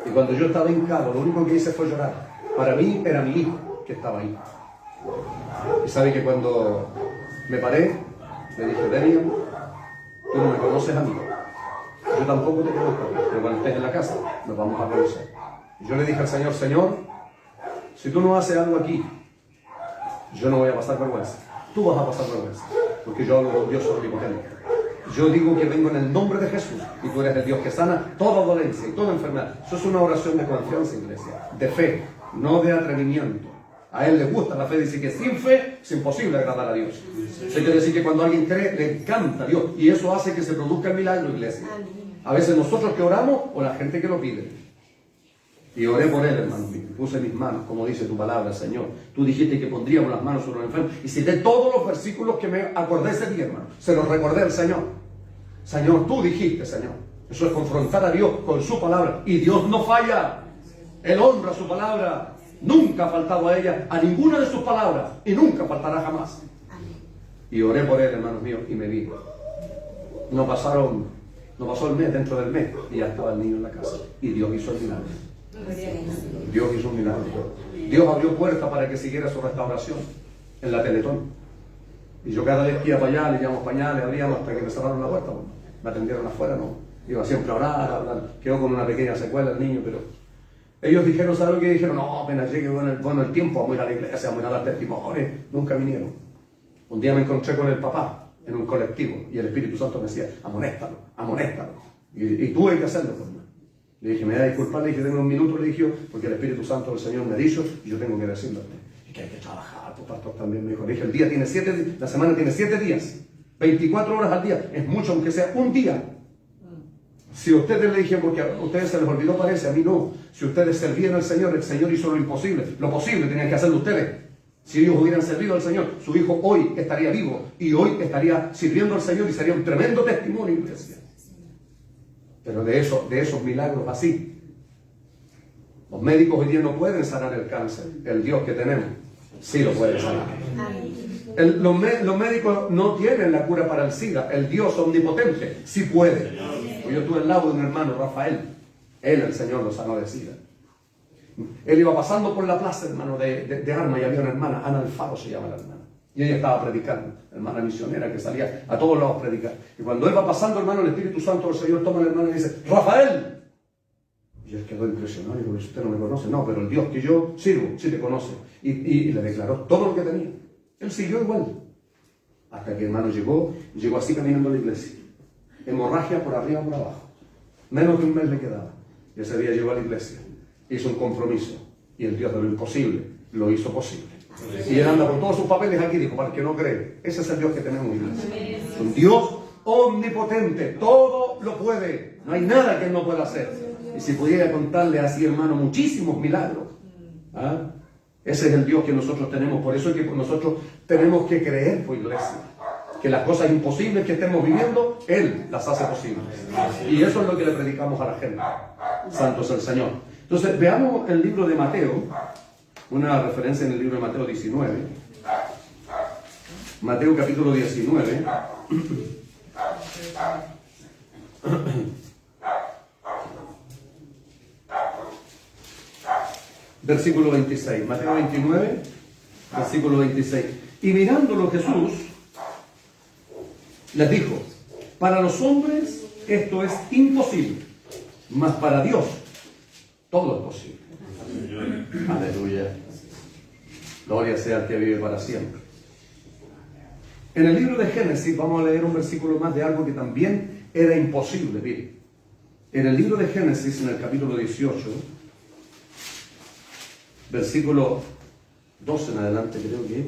Y cuando yo estaba hincado, lo único que hice fue llorar. Para mí era mi hijo que estaba ahí. Y sabe que cuando me paré, le dije, Demian, tú no me conoces a mí. Yo tampoco te conozco a ti, pero cuando estés en la casa, nos vamos a conocer. Y yo le dije al Señor, Señor, si tú no haces algo aquí, yo no voy a pasar vergüenza. Tú vas a pasar vergüenza, porque yo hablo con Dios omnipotente. Yo digo que vengo en el nombre de Jesús y tú eres el Dios que sana toda dolencia y toda enfermedad. Eso es una oración de confianza, iglesia, de fe, no de atrevimiento. A Él le gusta la fe, dice que sin fe es imposible agradar a Dios. Eso quiere decir que cuando alguien cree, le encanta a Dios y eso hace que se produzca el milagro, iglesia. A veces nosotros que oramos o la gente que lo pide. Y oré por él, hermano mío. Puse mis manos, como dice tu palabra, Señor. Tú dijiste que pondríamos las manos sobre los enfermos. Y cité todos los versículos que me acordé ese día, hermano. Se los recordé al Señor. Señor, tú dijiste, Señor. Eso es confrontar a Dios con su palabra. Y Dios no falla. Él honra su palabra. Nunca ha faltado a ella, a ninguna de sus palabras. Y nunca faltará jamás. Y oré por él, hermanos míos, y me vi. No pasó el mes, dentro del mes. Y ya estaba el niño en la casa. Y Dios hizo el milagro. Dios hizo un milagro. Dios abrió puertas para que siguiera su restauración en la Teletón. Y yo cada vez que iba para allá, le llevamos pañales, abríamos hasta que me cerraron la puerta. Bueno, me atendieron afuera, no. Iba siempre a orar, a hablar. Quedó con una pequeña secuela el niño, pero ellos dijeron, ¿sabes lo que dijeron? No, apenas llegue bueno el tiempo, vamos a ir a la iglesia, vamos a ir a dar testimonios. Nunca vinieron. Un día me encontré con el papá en un colectivo y el Espíritu Santo me decía, amonéstalo, amonéstalo. Y tuve que hacerlo, hermano. Le dije, me da disculpar, le dije, tengo un minuto, le dije, porque el Espíritu Santo del Señor me ha dicho y yo tengo que decirlo. Y que hay que trabajar, pues pastor también me dijo. Le dije, el día tiene 7 días, la semana tiene 7 días, 24 horas al día, es mucho aunque sea un día. Si ustedes le dije, porque a ustedes se les olvidó, parece, a mí no. Si ustedes servían al Señor, el Señor hizo lo imposible. Lo posible tenían que hacerlo ustedes. Si ellos hubieran servido al Señor, su hijo hoy estaría vivo y hoy estaría sirviendo al Señor y sería un tremendo testimonio, iglesia. Pero de esos milagros así, los médicos hoy día no pueden sanar el cáncer. El Dios que tenemos sí lo puede sanar. Los médicos no tienen la cura para el SIDA. El Dios omnipotente sí puede. Yo estuve al lado de un hermano, Rafael. Él, el Señor, lo sanó de SIDA. Él iba pasando por la plaza, hermano, de Armas y había una hermana, Ana Alfaro se llama la hermana. Y ella estaba predicando, hermana misionera que salía a todos lados a predicar. Y cuando él va pasando, hermano, el Espíritu Santo del Señor toma a la hermana y dice, ¡Rafael! Y él quedó impresionado y dijo, usted no me conoce. No, pero el Dios que yo sirvo, sí te conoce. Y le declaró todo lo que tenía. Él siguió igual. Hasta que, hermano, llegó así caminando a la iglesia. Hemorragia por arriba, por abajo. Menos de un mes le quedaba. Y ese día llegó a la iglesia, hizo un compromiso, y el Dios de lo imposible lo hizo posible. Y él anda con todos sus papeles aquí, dijo, para el que no cree, ese es el Dios que tenemos, iglesia. Es un Dios omnipotente, todo lo puede, no hay nada que él no pueda hacer. Y si pudiera contarle así, hermano, muchísimos milagros. ¿Ah? Ese es el Dios que nosotros tenemos. Por eso es que nosotros tenemos que creer, pues, iglesia, que las cosas imposibles que estemos viviendo, Él las hace posibles. Y eso es lo que le predicamos a la gente. Santo es el Señor. Entonces, veamos el libro de Mateo, una referencia en el libro de Mateo 19. Mateo capítulo 19. Versículo 26. Mateo 29, versículo 26. Y mirándolo Jesús les dijo, para los hombres esto es imposible, mas para Dios todo es posible. Aleluya. Gloria sea al que vive para siempre. En el libro de Génesis vamos a leer un versículo más de algo que también era imposible. Mire, en el libro de Génesis, en el capítulo 18, versículo 12 en adelante, creo que.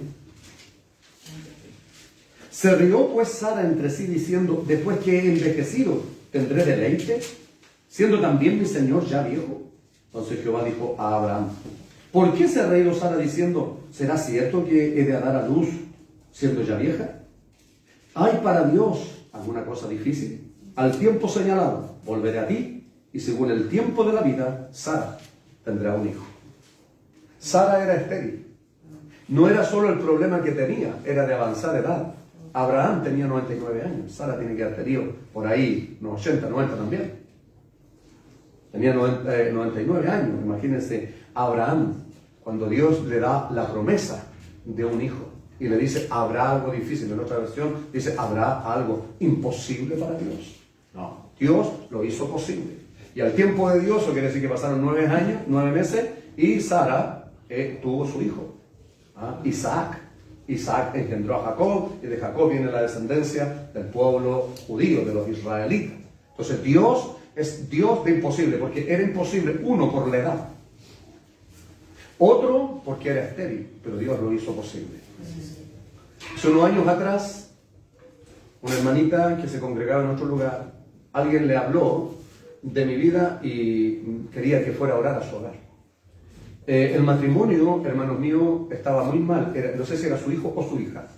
Se rió pues Sara entre sí diciendo, después que he envejecido, ¿tendré deleite? Siendo también mi señor ya viejo. Entonces Jehová dijo a Abraham, ¿por qué se ha reído Sara diciendo, ¿será cierto que he de dar a luz siendo ya vieja? ¿Hay para Dios alguna cosa difícil? Al tiempo señalado, volveré a ti, y según el tiempo de la vida, Sara tendrá un hijo. Sara era estéril. No era solo el problema que tenía, era de avanzada edad. Abraham tenía 99 años. Sara tiene que haber tenido por ahí unos 80, 90 también. Tenía 99 años. Imagínense, Abraham, cuando Dios le da la promesa de un hijo y le dice, ¿habrá algo difícil? En otra versión dice, ¿habrá algo imposible para Dios? No, Dios lo hizo posible. Y al tiempo de Dios, eso quiere decir que pasaron 9 años, 9 meses, y Sara tuvo su hijo, Isaac. Isaac engendró a Jacob, y de Jacob viene la descendencia del pueblo judío, de los israelitas. Entonces Dios es Dios de imposible, porque era imposible, uno, por la edad, otro, porque era estéril, pero Dios lo hizo posible. Hace unos años atrás, una hermanita que se congregaba en otro lugar, alguien le habló de mi vida y quería que fuera a orar a su hogar. El matrimonio, hermanos míos, estaba muy mal. No sé si era su hijo o su hija,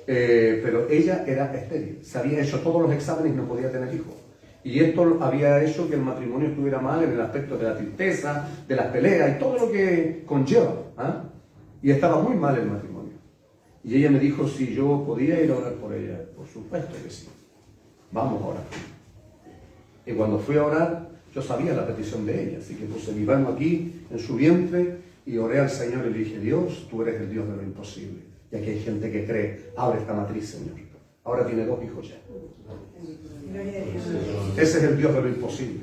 pero ella era estéril. Se había hecho todos los exámenes y no podía tener hijos. Y esto había hecho que el matrimonio estuviera mal en el aspecto de la tristeza, de las peleas y todo lo que conlleva. Y estaba muy mal el matrimonio. Y ella me dijo si yo podía ir a orar por ella. Por supuesto que sí. Vamos a orar. Y cuando fui a orar, yo sabía la petición de ella, así que puse mi mano aquí en su vientre y oré al Señor y le dije, Dios, tú eres el Dios de lo imposible. Y aquí hay gente que cree, abre esta matriz, Señor. Ahora tiene 2 hijos ya. Ese es el Dios de lo imposible.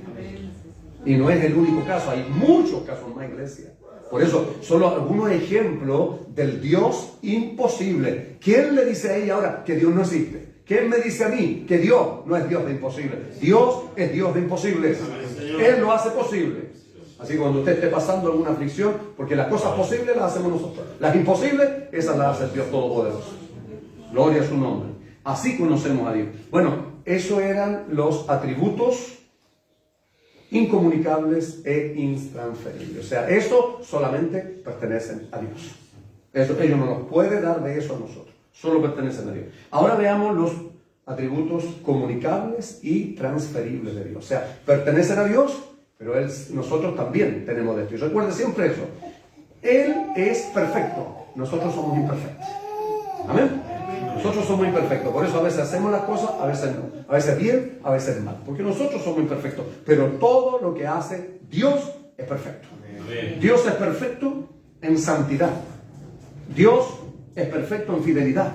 Y no es el único caso, hay muchos casos más, iglesia. Por eso, solo algunos ejemplos del Dios imposible. ¿Quién le dice a ella ahora que Dios no existe? ¿Quién me dice a mí que Dios no es Dios de imposible? Dios es Dios de imposibles. Él lo hace posible. Así que cuando usted esté pasando alguna aflicción, porque las cosas posibles las hacemos nosotros. Las imposibles, esas las hace Dios Todopoderoso. Gloria a su nombre. Así conocemos a Dios. Bueno, esos eran los atributos incomunicables e intransferibles. O sea, eso solamente pertenecen a Dios. Ellos no nos puede dar de eso a nosotros. Solo pertenecen a Dios. Ahora veamos los atributos comunicables y transferibles de Dios. O sea, pertenecen a Dios, pero nosotros también tenemos de esto. Y recuerden siempre eso. Él es perfecto. Nosotros somos imperfectos. Amén. Nosotros somos imperfectos. Por eso a veces hacemos las cosas, a veces no. A veces bien, a veces mal. Porque nosotros somos imperfectos. Pero todo lo que hace Dios es perfecto. Dios es perfecto en santidad. Dios es perfecto en fidelidad.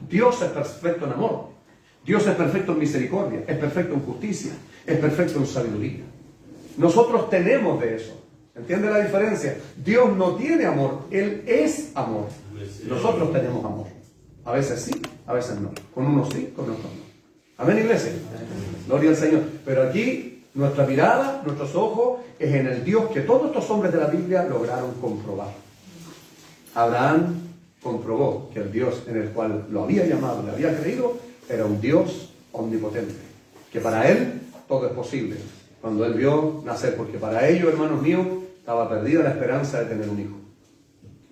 Dios es perfecto en amor. Dios es perfecto en misericordia. Es perfecto en justicia. Es perfecto en sabiduría. Nosotros tenemos de eso. ¿Entiende la diferencia? Dios no tiene amor. Él es amor. Nosotros tenemos amor. A veces sí, a veces no. Con unos sí, con otros no. Amén, iglesia. Gloria al Señor. Pero aquí Nuestra mirada, nuestros ojos, es en el Dios que todos estos hombres de la Biblia lograron comprobar. Abraham comprobó que el Dios en el cual lo había llamado, le había creído, era un Dios omnipotente, que para él todo es posible. Cuando él vio nacer, porque para ellos, hermanos míos, estaba perdida la esperanza de tener un hijo.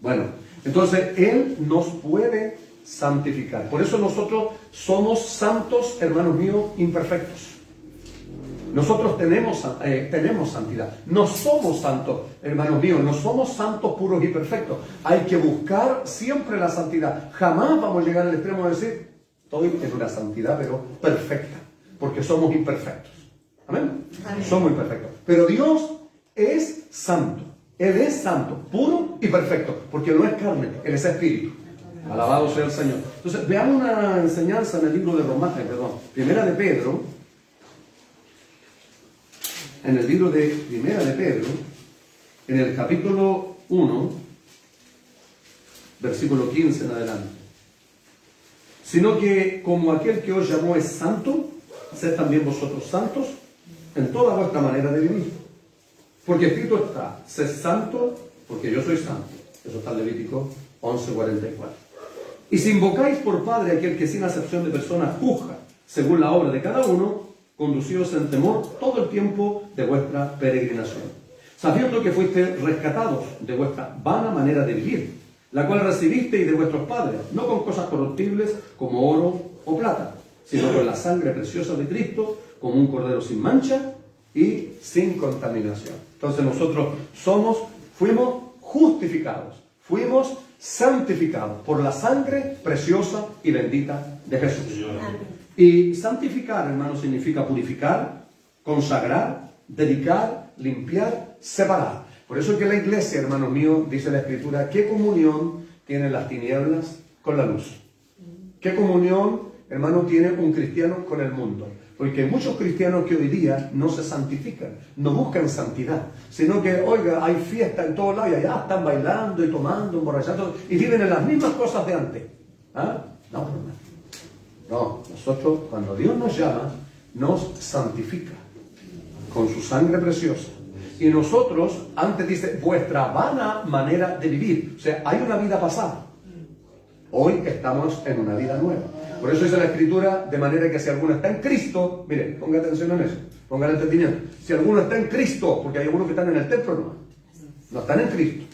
Bueno, entonces él nos puede santificar. Por eso nosotros somos santos, hermanos míos, imperfectos. Nosotros tenemos santidad. No somos santos, hermanos míos, no somos santos puros y perfectos. Hay que buscar siempre la santidad. Jamás vamos a llegar al extremo de decir, estoy en una santidad, pero perfecta, porque somos imperfectos. ¿Amén? Amén. Somos imperfectos. Pero Dios es santo. Él es santo, puro y perfecto, porque no es carne, Él es espíritu. Alabado sea el Señor. Entonces, veamos una enseñanza en el libro de Primera de Pedro. En el libro de Primera de Pedro, en el capítulo 1, versículo 15 en adelante. Sino que como aquel que os llamó es santo, sed también vosotros santos en toda vuestra manera de vivir. Porque escrito está, sed santo, porque yo soy santo. Eso está en Levítico 11:44. Y si invocáis por Padre a aquel que sin acepción de personas juzga, según la obra de cada uno, conducíos en temor todo el tiempo de vuestra peregrinación, sabiendo que fuisteis rescatados de vuestra vana manera de vivir, la cual recibisteis de vuestros padres, no con cosas corruptibles como oro o plata, sino con la sangre preciosa de Cristo, como un cordero sin mancha y sin contaminación. Entonces nosotros fuimos justificados, fuimos santificados por la sangre preciosa y bendita de Jesús. Y santificar, hermano, significa purificar, consagrar, dedicar, limpiar, separar. Por eso es que la iglesia, hermanos míos, dice la Escritura, ¿qué comunión tienen las tinieblas con la luz? ¿Qué comunión, hermano, tiene un cristiano con el mundo? Porque hay muchos cristianos que hoy día no se santifican, no buscan santidad, sino que, oiga, hay fiesta en todos lados y allá están bailando y tomando, emborrachando y viven en las mismas cosas de antes. ¿Ah? No, hermano. No, nosotros cuando Dios nos llama, nos santifica con su sangre preciosa. Y nosotros, antes dice, vuestra vana manera de vivir. O sea, hay una vida pasada. Hoy estamos en una vida nueva. Por eso dice la Escritura, de manera que si alguno está en Cristo, mire, ponga atención en eso, ponga el entendimiento. Si alguno está en Cristo, porque hay algunos que están en el templo, no están en Cristo.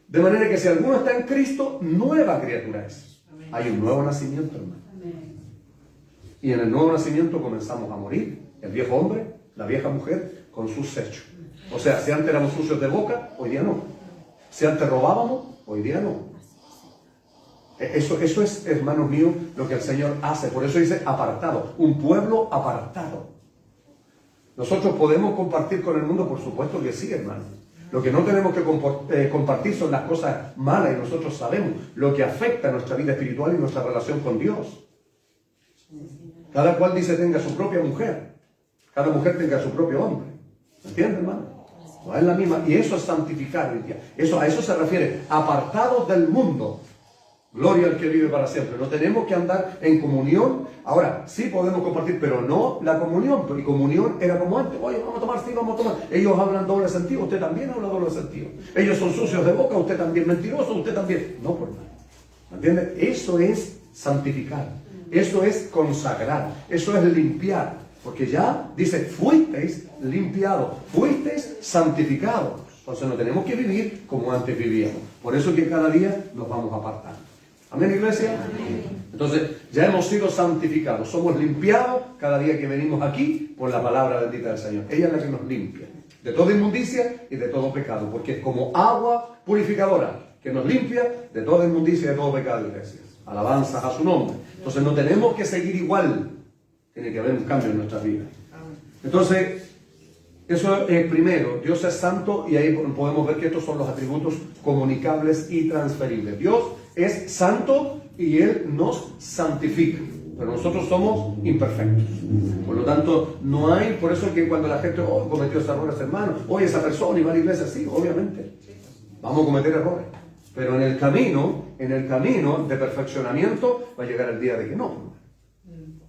De manera que si alguno está en Cristo, nueva criatura es. Hay un nuevo nacimiento, hermano. Y en el nuevo nacimiento comenzamos a morir, el viejo hombre, la vieja mujer, con sus hechos. O sea, si antes éramos sucios de boca, hoy día no. Si antes robábamos, hoy día no. Eso es, hermanos míos, lo que el Señor hace. Por eso dice apartado, un pueblo apartado. Nosotros podemos compartir con el mundo, por supuesto que sí, hermano. Lo que no tenemos que compartir son las cosas malas, y nosotros sabemos lo que afecta a nuestra vida espiritual y nuestra relación con Dios. Cada cual dice tenga su propia mujer, cada mujer tenga su propio hombre. ¿Entiendes, hermano? No es la misma. Y eso es santificar hoy día. A eso se refiere, apartados del mundo. Gloria al que vive para siempre. No tenemos que andar en comunión. Ahora, sí podemos compartir, pero no la comunión. Y comunión era como antes. Oye, vamos a tomar, sí, vamos a tomar. Ellos hablan doble sentido, usted también habla doble sentido. Ellos son sucios de boca, usted también mentiroso, usted también. No, por nada. ¿Entiende? Eso es santificar. Eso es consagrar. Eso es limpiar. Porque ya dice, fuisteis limpiados, fuisteis santificados. Entonces no tenemos que vivir como antes vivíamos. Por eso que cada día nos vamos apartando. ¿Amén, iglesia? Amén. Entonces, ya hemos sido santificados. Somos limpiados cada día que venimos aquí por la palabra bendita del Señor. Ella es la que nos limpia de toda inmundicia y de todo pecado. Porque es como agua purificadora que nos limpia de toda inmundicia y de todo pecado, iglesia. Alabanzas a su nombre. Entonces, no tenemos que seguir igual. Tiene que haber un cambio en nuestras vidas. Entonces, eso es primero, Dios es santo, y ahí podemos ver que estos son los atributos comunicables y transferibles. Dios es santo y Él nos santifica, pero nosotros somos imperfectos. Por lo tanto, no hay, por eso que cuando la gente cometió ese error, hermano, oye, esa persona iba a la iglesia, sí, obviamente, vamos a cometer errores. Pero en el camino de perfeccionamiento va a llegar el día de que no.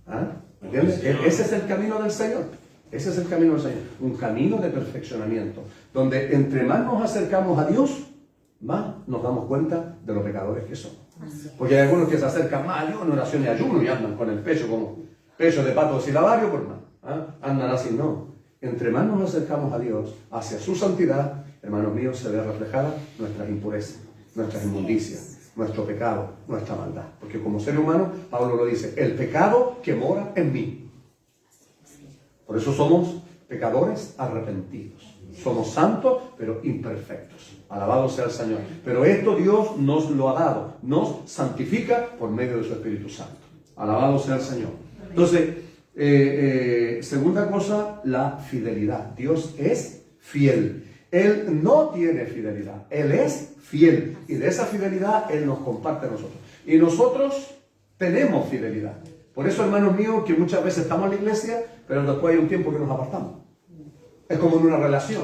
¿Ah? ¿Entiendes? Ese es el camino del Señor. Ese es el camino del Señor, un camino de perfeccionamiento, donde entre más nos acercamos a Dios, más nos damos cuenta de los pecadores que somos. Porque hay algunos que se acercan más a Dios en oración y ayuno y andan con el pecho como pecho de pato silabario, por más. Andan así, no. Entre más nos acercamos a Dios, hacia su santidad, hermanos míos, se ve reflejada nuestras impurezas, nuestras inmundicias, nuestro pecado, nuestra maldad. Porque como ser humano, Pablo lo dice, el pecado que mora en mí. Por eso somos pecadores arrepentidos. Somos santos, pero imperfectos. Alabado sea el Señor. Pero esto Dios nos lo ha dado. Nos santifica por medio de su Espíritu Santo. Alabado sea el Señor. Entonces, segunda cosa, la fidelidad. Dios es fiel. Él no tiene fidelidad. Él es fiel. Y de esa fidelidad Él nos comparte a nosotros. Y nosotros tenemos fidelidad. Por eso, hermanos míos, que muchas veces estamos en la iglesia, pero después hay un tiempo que nos apartamos. Es como en una relación.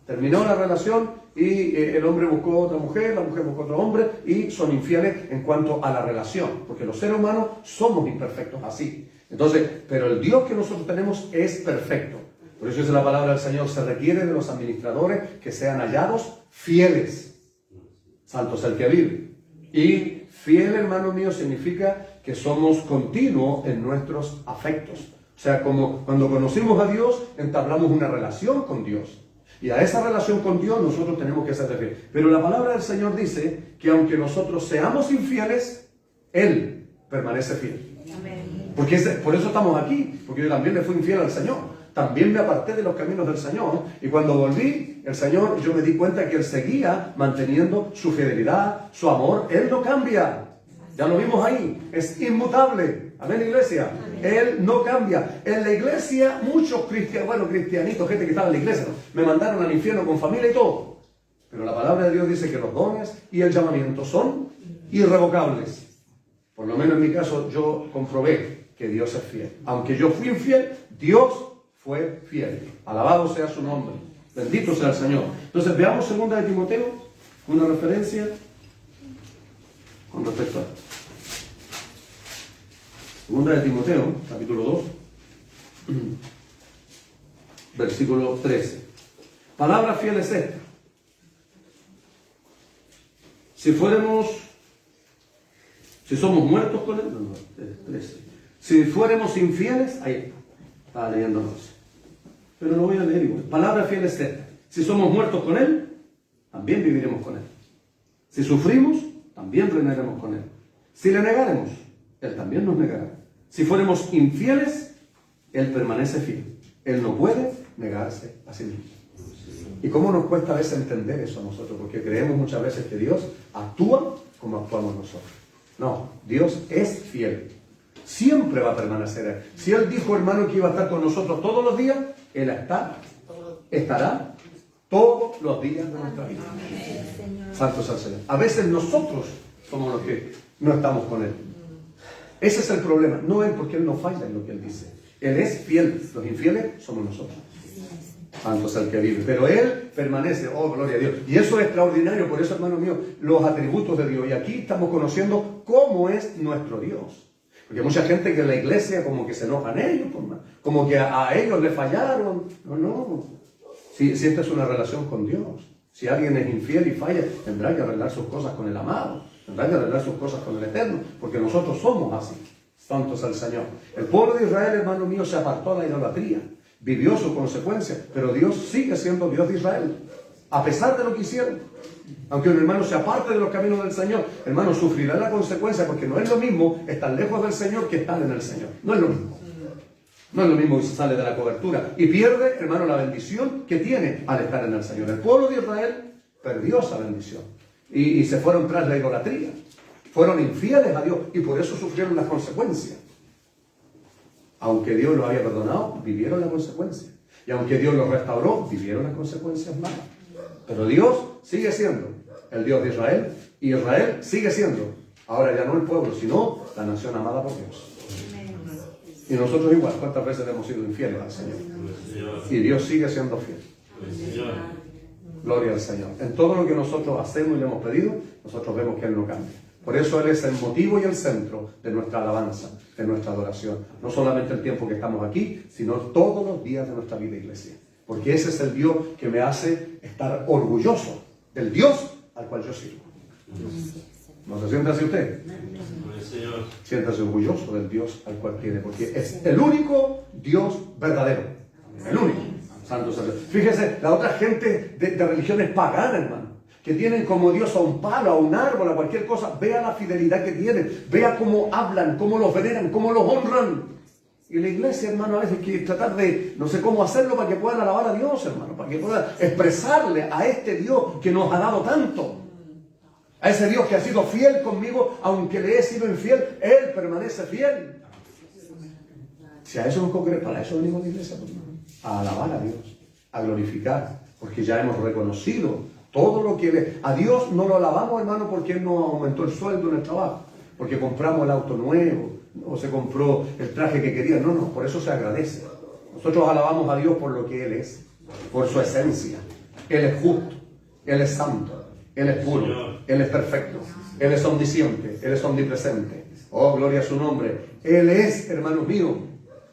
Terminó la relación y el hombre buscó otra mujer, la mujer buscó otro hombre y son infieles en cuanto a la relación. Porque los seres humanos somos imperfectos así. Entonces, pero el Dios que nosotros tenemos es perfecto. Por eso dice la palabra del Señor, se requiere de los administradores que sean hallados fieles. Santo es el que vive. Y fiel, hermano mío, significa que somos continuos en nuestros afectos. O sea, como cuando conocimos a Dios, entablamos una relación con Dios. Y a esa relación con Dios nosotros tenemos que ser fieles. Pero la palabra del Señor dice que aunque nosotros seamos infieles, Él permanece fiel. Porque por eso estamos aquí, porque yo también le fui infiel al Señor. También me aparté de los caminos del Señor. Y cuando volví, el Señor, yo me di cuenta que Él seguía manteniendo su fidelidad, su amor. Él no cambia. Ya lo vimos ahí. Es inmutable. Amén, iglesia. Amén. Él no cambia. En la iglesia, muchos cristianitos, gente que estaba en la iglesia, ¿no? Me mandaron al infierno con familia y todo. Pero la palabra de Dios dice que los dones y el llamamiento son irrevocables. Por lo menos en mi caso, yo comprobé que Dios es fiel. Aunque yo fui infiel, Dios fue fiel. Alabado sea su nombre. Bendito sea el Señor. Entonces veamos 2 de Timoteo, una referencia con respecto a esto. 2 de Timoteo, capítulo 2, versículo 13. Palabra fiel es esta. Si somos muertos con él, 13. Si fuéramos infieles, ahí estaba leyendo 12. Pero lo voy a leer igual. Palabra fiel es esta. Si somos muertos con él, también viviremos con él. Si sufrimos, también reinaremos con él. Si le negaremos, él también nos negará. Si fuéramos infieles, él permanece fiel. Él no puede negarse a sí mismo. ¿Y cómo nos cuesta a veces entender eso a nosotros? Porque creemos muchas veces que Dios actúa como actuamos nosotros. No, Dios es fiel. Siempre va a permanecer Él. Si Él dijo, hermano, que iba a estar con nosotros todos los días, Él estará todos los días de nuestra vida. Santo sea el Señor. A veces nosotros somos los que no estamos con Él. Ese es el problema. No Él, porque Él no falla en lo que Él dice. Él es fiel. Los infieles somos nosotros. Santo es el que vive. Pero Él permanece. Oh, gloria a Dios. Y eso es extraordinario. Por eso, hermano mío, los atributos de Dios. Y aquí estamos conociendo cómo es nuestro Dios. Porque hay mucha gente que en la iglesia como que se enojan ellos. Como que a ellos le fallaron. No. Si esta es una relación con Dios. Si alguien es infiel y falla, tendrá que arreglar sus cosas con el amado. Tendrá que arreglar sus cosas con el Eterno. Porque nosotros somos así. Santo es el Señor. El pueblo de Israel, hermano mío, se apartó de la idolatría. Vivió su consecuencia, pero Dios sigue siendo Dios de Israel, a pesar de lo que hicieron. Aunque un hermano se aparte de los caminos del Señor, hermano, sufrirá la consecuencia, porque no es lo mismo estar lejos del Señor que estar en el Señor. No es lo mismo. No es lo mismo que se sale de la cobertura y pierde, hermano, la bendición que tiene al estar en el Señor. El pueblo de Israel perdió esa bendición y se fueron tras la idolatría. Fueron infieles a Dios y por eso sufrieron las consecuencias. Aunque Dios los había perdonado, vivieron la consecuencia. Y aunque Dios los restauró, vivieron las consecuencias malas. Pero Dios sigue siendo el Dios de Israel. Y Israel sigue siendo, ahora ya no el pueblo, sino la nación amada por Dios. Y nosotros igual, ¿cuántas veces hemos sido infieles al Señor? Y Dios sigue siendo fiel. Gloria al Señor. En todo lo que nosotros hacemos y le hemos pedido, nosotros vemos que Él no cambia. Por eso Él es el motivo y el centro de nuestra alabanza, de nuestra adoración. No solamente el tiempo que estamos aquí, sino todos los días de nuestra vida, iglesia. Porque ese es el Dios que me hace estar orgulloso del Dios al cual yo sirvo. ¿No se siente así usted? Siéntase orgulloso del Dios al cual tiene, porque es el único Dios verdadero. El único. Santo Santo. Fíjese, la otra gente de religiones paganas, hermano, que tienen como Dios a un palo, a un árbol, a cualquier cosa. Vea la fidelidad que tienen, vea cómo hablan, cómo los veneran, cómo los honran. Y la iglesia, hermano, a veces hay que tratar de, no sé cómo hacerlo para que puedan alabar a Dios, hermano, para que puedan expresarle a este Dios que nos ha dado tanto. A ese Dios que ha sido fiel conmigo, aunque le he sido infiel, Él permanece fiel. Si a eso nos congregamos, para eso venimos a la iglesia, pues, a alabar a Dios, a glorificar, porque ya hemos reconocido todo lo que Él es. A Dios no lo alabamos, hermano, porque Él nos aumentó el sueldo en el trabajo, porque compramos el auto nuevo, o se compró el traje que quería. No, no, por eso se agradece. Nosotros alabamos a Dios por lo que Él es, por su esencia. Él es justo, Él es santo, Él es puro, Él es perfecto, Él es omnisciente, Él es omnipresente. Oh, gloria a su nombre. Él es, hermanos míos,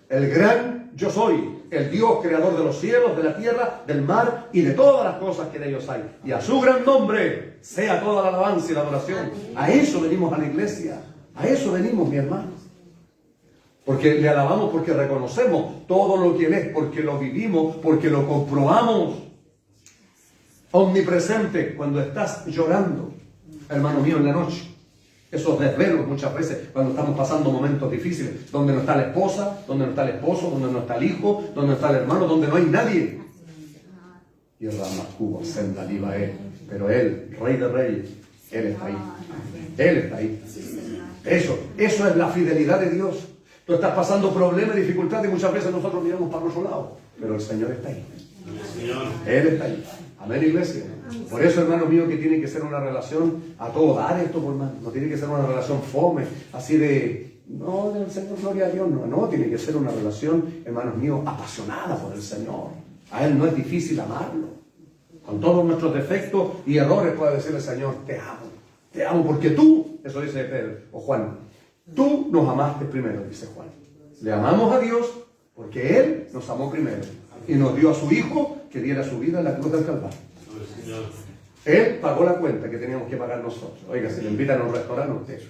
el gran yo soy, el Dios creador de los cielos, de la tierra, del mar y de todas las cosas que en ellos hay. Y a su gran nombre sea toda la alabanza y la adoración. A eso venimos a la iglesia, a eso venimos, mi hermano. Porque le alabamos, porque reconocemos todo lo que Él es, porque lo vivimos, porque lo comprobamos. Omnipresente cuando estás llorando, hermano mío, en la noche. Esos desvelos muchas veces cuando estamos pasando momentos difíciles, donde no está la esposa, donde no está el esposo, donde no está el hijo, donde no está el hermano, donde no hay nadie. Y Ramacubo, Senda Liva Él. Pero Él, Rey de Reyes, Él está ahí. Él está ahí. Eso es la fidelidad de Dios. Tú estás pasando problemas, dificultades, y muchas veces nosotros miramos para otro lado, pero el Señor está ahí. Él está ahí. Amén, iglesia. Por eso, hermano mío, que tiene que ser una relación a todo dar esto, por más. No tiene que ser una relación fome, así de, no, del Señor, gloria a Dios. No, tiene que ser una relación, hermanos míos, apasionada por el Señor. A Él no es difícil amarlo. Con todos nuestros defectos y errores puede decirle al Señor, te amo porque tú, eso dice Pedro o Juan, tú nos amaste primero, dice Juan. Le amamos a Dios porque Él nos amó primero y nos dio a su Hijo que diera su vida en la cruz del Calvario. Él pagó la cuenta que teníamos que pagar nosotros. Oiga, si le invitan a un restaurante, usted,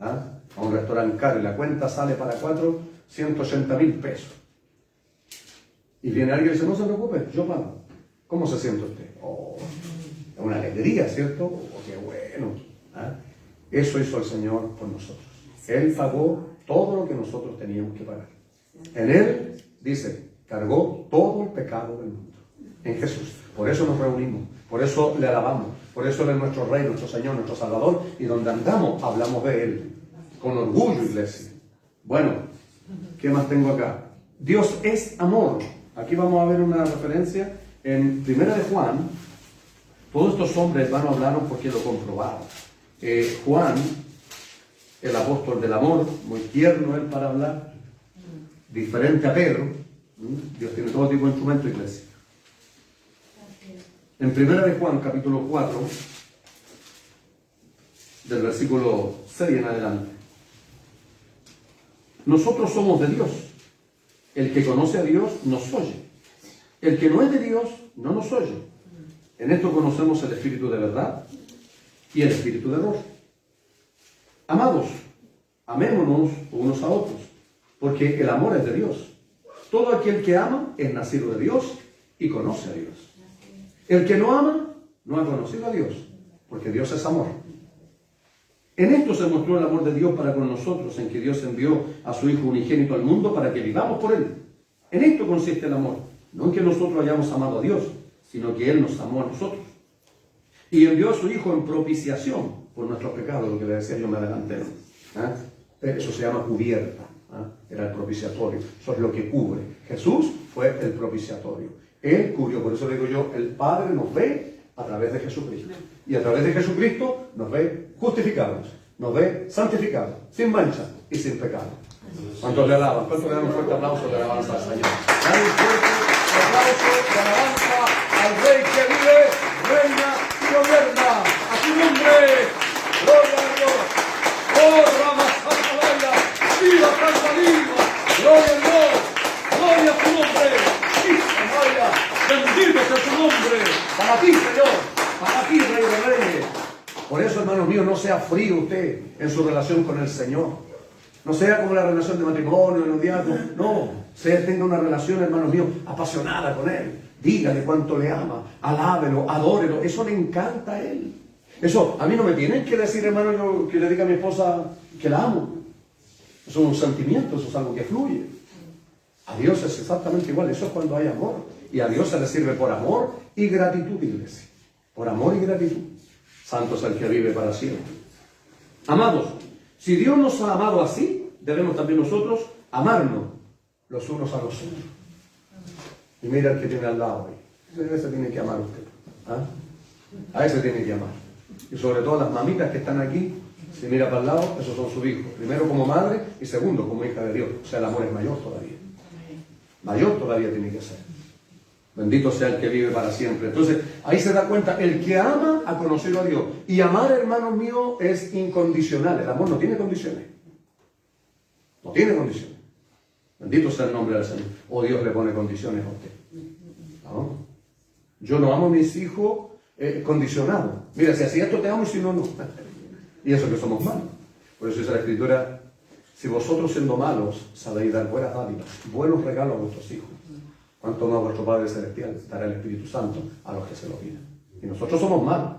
a un restaurante caro y la cuenta sale para 180.000 pesos. Y viene alguien y dice, no se preocupe, yo pago. ¿Cómo se siente usted? Oh, es una alegría, ¿cierto? Oh, qué bueno. Eso hizo el Señor por nosotros. Él pagó todo lo que nosotros teníamos que pagar. En Él, dice, cargó todo el pecado del mundo. En Jesús. Por eso nos reunimos. Por eso le alabamos. Por eso Él es nuestro Rey, nuestro Señor, nuestro Salvador. Y donde andamos, hablamos de Él. Con orgullo, iglesia. Bueno, ¿qué más tengo acá? Dios es amor. Aquí vamos a ver una referencia en 1 de Juan. Todos estos hombres, hermano, hablaron porque lo comprobaron. Juan, el apóstol del amor, muy tierno él para hablar, diferente a Pedro. Dios tiene todo tipo de instrumentos, iglesia. En 1 de Juan, capítulo 4, del versículo 6 en adelante. Nosotros somos de Dios. El que conoce a Dios nos oye. El que no es de Dios no nos oye. En esto conocemos el espíritu de verdad y el espíritu de error. Amados, amémonos unos a otros, porque el amor es de Dios. Todo aquel que ama es nacido de Dios y conoce a Dios. El que no ama no ha conocido a Dios, porque Dios es amor. En esto se mostró el amor de Dios para con nosotros, en que Dios envió a su Hijo unigénito al mundo para que vivamos por Él. En esto consiste el amor, no en que nosotros hayamos amado a Dios, sino que Él nos amó a nosotros. Y envió a su Hijo en propiciación por nuestros pecados, lo que le decía yo me adelanté. Eso se llama cubierta. Era el propiciatorio. Eso es lo que cubre. Jesús fue el propiciatorio. Él cubrió. Por eso digo yo, el Padre nos ve a través de Jesucristo. Y a través de Jesucristo nos ve justificados, nos ve santificados, sin mancha y sin pecado. ¿Cuántos le alaban? ¿Cuántos le dan un fuerte aplauso de alabanza al Señor? Dale un fuerte aplauso de alabanza al Rey que vive, reina y gobierna. A su nombre, gloria a Dios. Para ti, Señor. Para ti, Rey de Reyes. Por eso, hermanos míos, no sea frío usted en su relación con el Señor. No sea como la relación de matrimonio, de noviazgo. No, tenga una relación, hermanos míos, apasionada con Él. Dígale cuánto le ama, alábelo, adórelo. Eso le encanta a Él. Eso, a mí no me tienen que decir, hermano, yo que le diga a mi esposa que la amo. Eso es un sentimiento, eso es algo que fluye. A Dios es exactamente igual, eso es cuando hay amor. Y a Dios se le sirve por amor y gratitud, iglesia. Por amor y gratitud. Santo es el que vive para siempre. Amados, si Dios nos ha amado así, debemos también nosotros amarnos los unos a los otros. Y mira el que tiene al lado ahí. A ese tiene que amar usted. ¿Ah? A ese tiene que amar. Y sobre todo las mamitas que están aquí, si mira para el lado, esos son sus hijos. Primero como madre y segundo como hija de Dios. O sea, el amor es mayor todavía. Mayor todavía tiene que ser. Bendito sea el que vive para siempre. Entonces, ahí se da cuenta, el que ama ha conocido a Dios. Y amar, hermanos míos, es incondicional. El amor no tiene condiciones. No tiene condiciones. Bendito sea el nombre del Señor. O Dios le pone condiciones a usted. ¿No? Yo no amo a mis hijos condicionados. Mira, si así esto te amo y si no, no. Y eso que somos malos. Por eso dice la Escritura, si vosotros siendo malos sabéis dar buenas dádivas, buenos regalos a vuestros hijos, ¿cuánto más vuestro Padre Celestial dará el Espíritu Santo a los que se lo pidan? Y nosotros somos malos.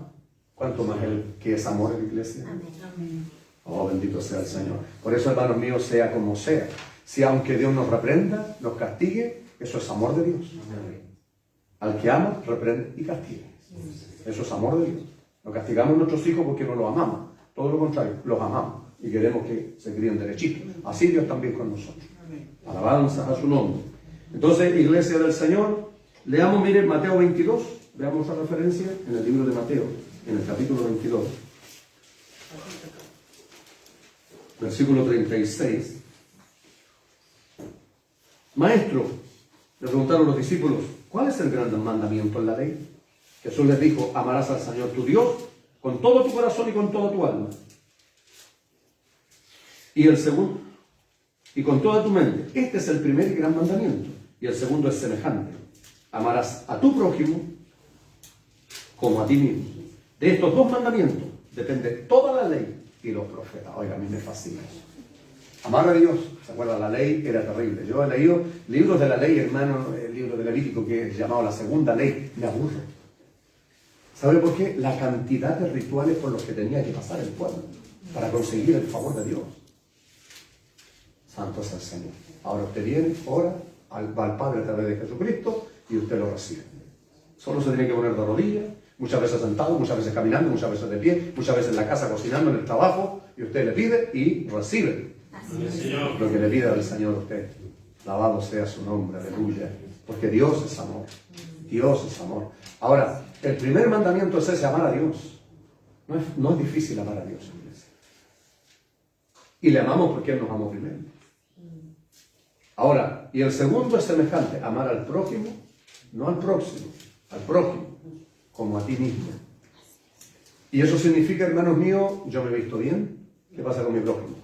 ¿Cuánto más Él que es amor en la iglesia? Amén. Oh, bendito sea el Señor. Por eso, hermanos míos, sea como sea. Si aunque Dios nos reprenda, nos castigue, eso es amor de Dios. Amén. Al que ama, reprende y castigue. Eso es amor de Dios. No castigamos a nuestros hijos porque no los amamos. Todo lo contrario, los amamos y queremos que se críen derechitos. Así Dios también con nosotros. Alabanzas a su nombre. Entonces, iglesia del Señor, leamos, miren, Mateo 22. Veamos la referencia en el libro de Mateo, en el capítulo 22. Versículo 36. Maestro, le preguntaron los discípulos, ¿cuál es el gran mandamiento en la ley? Jesús les dijo, amarás al Señor tu Dios con todo tu corazón y con toda tu alma. Y el segundo, y con toda tu mente. Este es el primer y gran mandamiento. Y el segundo es semejante. Amarás a tu prójimo como a ti mismo. De estos dos mandamientos depende toda la ley y los profetas. Oiga, a mí me fascina eso. Amar a Dios, ¿se acuerdan? La ley era terrible. Yo he leído libros de la ley, hermano, el libro de Levítico que es llamado la segunda ley, me aburre. ¿Sabe por qué? La cantidad de rituales por los que tenía que pasar el pueblo para conseguir el favor de Dios. Santo es el Señor. Ahora usted viene, ora, va al Padre a través de Jesucristo y usted lo recibe. Solo se tiene que poner de rodillas, muchas veces sentado, muchas veces caminando, muchas veces de pie, muchas veces en la casa cocinando, en el trabajo, y usted le pide y recibe lo que le pide al Señor a usted. Alabado sea su nombre, aleluya. Porque Dios es amor. Dios es amor. Ahora, el primer mandamiento es ese, amar a Dios. No es difícil amar a Dios, iglesia. Y le amamos porque Él nos amó primero. Ahora, y el segundo es semejante, amar al prójimo, no al próximo, al prójimo, como a ti mismo. Y eso significa, hermanos míos, yo me he visto bien, ¿qué pasa con mi prójimo?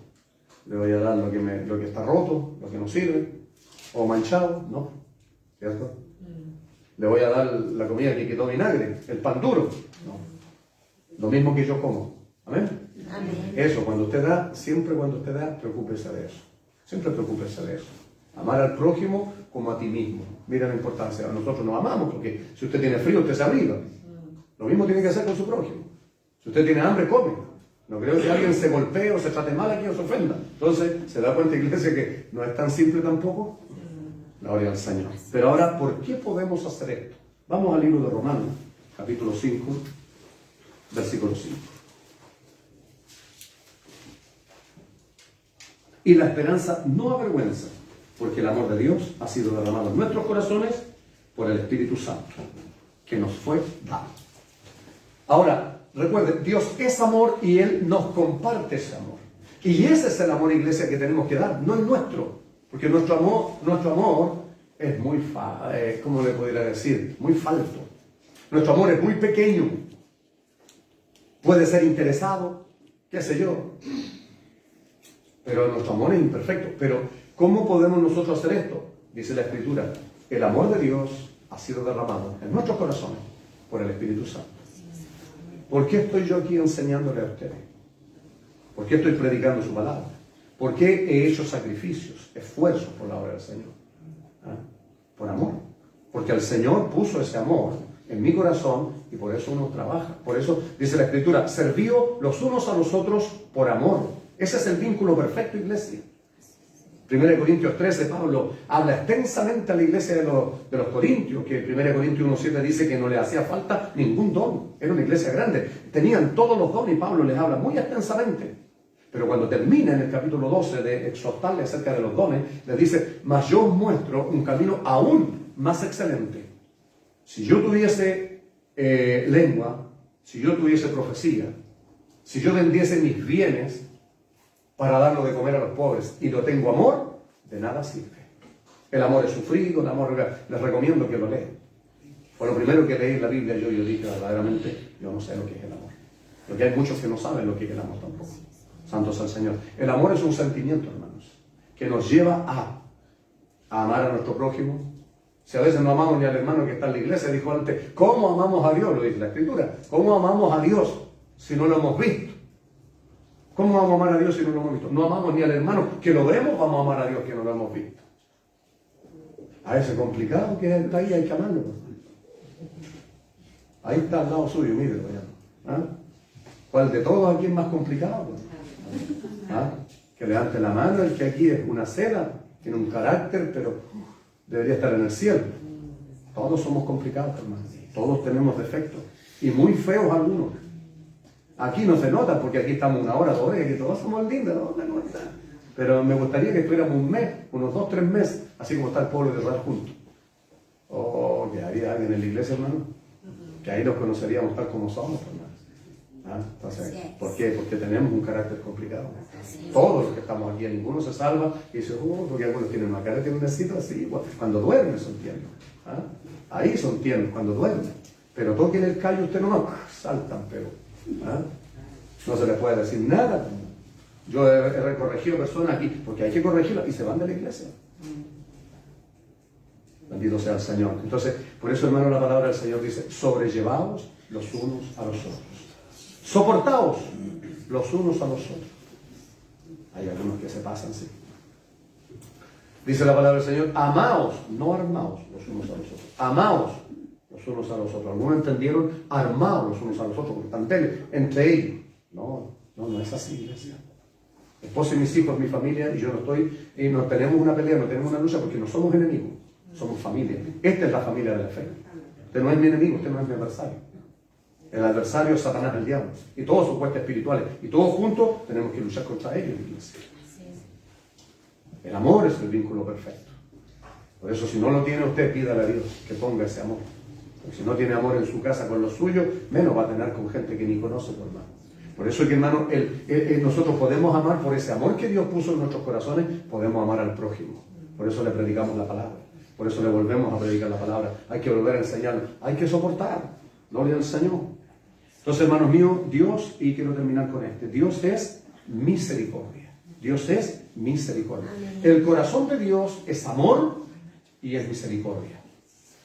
Le voy a dar lo que está roto, lo que no sirve, o manchado, ¿no? ¿Cierto? Le voy a dar la comida que quedó vinagre, el pan duro, ¿no? Lo mismo que yo como. ¿Amén? Amén. Eso, cuando usted da, siempre cuando usted da, preocúpese de eso. Siempre preocúpese de eso. Amar al prójimo como a ti mismo. Mira la importancia. Nosotros nos amamos porque si usted tiene frío, usted se abriga. Lo mismo tiene que hacer con su prójimo. Si usted tiene hambre, come. No creo que alguien se golpee o se trate mal aquí o se ofenda. Entonces, ¿se da cuenta, iglesia, que no es tan simple tampoco? Gloria al Señor. Pero ahora, ¿por qué podemos hacer esto? Vamos al libro de Romanos, capítulo 5, versículo 5. Y la esperanza no avergüenza, porque el amor de Dios ha sido derramado en nuestros corazones por el Espíritu Santo, que nos fue dado. Ahora, recuerden, Dios es amor y Él nos comparte ese amor. Y ese es el amor, iglesia, que tenemos que dar, no es nuestro. Porque nuestro amor es muy, ¿cómo le podría decir? Muy falso. Nuestro amor es muy pequeño. Puede ser interesado, qué sé yo. Pero nuestro amor es imperfecto. Pero, ¿cómo podemos nosotros hacer esto? Dice la Escritura, el amor de Dios ha sido derramado en nuestros corazones Por el Espíritu Santo. ¿Por qué estoy yo aquí enseñándole a ustedes? ¿Por qué estoy predicando su palabra? ¿Por qué he hecho sacrificios, esfuerzos por la obra del Señor? ¿Ah? Por amor. Porque el Señor puso ese amor en mi corazón y por eso uno trabaja. Por eso dice la Escritura, servíos los unos a los otros por amor. Ese es el vínculo perfecto, iglesia. 1 Corintios 13, Pablo habla extensamente a la iglesia de los Corintios, que 1 Corintios 1:7 dice que no le hacía falta ningún don. Era una iglesia grande. Tenían todos los dones y Pablo les habla muy extensamente. Pero cuando termina en el capítulo 12 de exhortarle acerca de los dones, le dice, mas yo os muestro un camino aún más excelente. Si yo tuviese lengua, si yo tuviese profecía, si yo vendiese mis bienes para darlo de comer a los pobres y no tengo amor, de nada sirve. El amor es sufrido, el amor, les recomiendo que lo lean. Fue lo primero que leí en la Biblia, yo dije verdaderamente, yo no sé lo que es el amor. Porque hay muchos que no saben lo que es el amor tampoco. Santo sea el Señor. El amor es un sentimiento, hermanos, que nos lleva a amar a nuestro prójimo. Si a veces no amamos ni al hermano que está en la iglesia, dijo antes, ¿cómo amamos a Dios? Lo dice la Escritura. ¿Cómo amamos a Dios si no lo hemos visto? ¿Cómo vamos a amar a Dios si no lo hemos visto? No amamos ni al hermano que lo vemos, vamos a amar a Dios que no lo hemos visto. A ese complicado que está ahí hay que amarlo. Ahí está al lado suyo, mírelo ya. ¿Ah? ¿Cuál de todos aquí es más complicado? ¿Ah? Que levante la mano, el que aquí es una seda, tiene un carácter, pero debería estar en el cielo. Todos somos complicados, hermano. Todos tenemos defectos. Y muy feos algunos. Aquí no se nota porque aquí estamos 1 hora, 2 horas, y aquí todos somos lindos, ¿no? Pero me gustaría que estuviéramos un mes, unos 2, 3 meses, así como está el pueblo de Israel juntos. Oh, que haría alguien en la iglesia, hermano. Que ahí nos conoceríamos tal como somos, hermano. ¿Ah? Entonces, ¿por qué? Porque tenemos un carácter complicado. Todos los que estamos aquí, ninguno se salva y dice, porque algunos tienen una cara, tienen un necesito así. Cuando duermen son tiernos. ¿Ah? Ahí son tiernos, cuando duermen. Pero toquen el callo, usted no saltan, pero ¿ah? No se les puede decir nada. Yo he corregido personas aquí, porque hay que corregirlas y se van de la iglesia. Bendito sea el Señor. Entonces, por eso, hermano, la palabra del Señor dice, sobrellevaos los unos a los otros. Soportaos los unos a los otros. Hay algunos que se pasan, sí. Dice la palabra del Señor, amaos, no armaos los unos a los otros. Amaos los unos a los otros. Algunos entendieron armaos los unos a los otros, porque están entre ellos. No es así, iglesia. Mi esposo y mis hijos, mi familia, y yo no estoy, y no tenemos una pelea, no tenemos una lucha, porque no somos enemigos, somos familia. Esta es la familia de la fe. Usted no es mi enemigo, usted no es mi adversario. El adversario es Satanás, el diablo, y todos sus huestes espirituales, y todos juntos tenemos que luchar contra ellos, iglesia. El amor es el vínculo perfecto. Por eso, si no lo tiene usted, pídale a Dios que ponga ese amor. Porque si no tiene amor en su casa con los suyos, menos va a tener con gente que ni conoce, por hermano. Por eso es que, hermano, nosotros podemos amar por ese amor que Dios puso en nuestros corazones, podemos amar al prójimo. Por eso le predicamos la palabra. Por eso le volvemos a predicar la palabra. Hay que volver a enseñarlo. Hay que soportar. Gloria al Señor. Entonces, hermanos míos, Dios, y quiero terminar con Dios es misericordia. Dios es misericordia. Amén. El corazón de Dios es amor y es misericordia.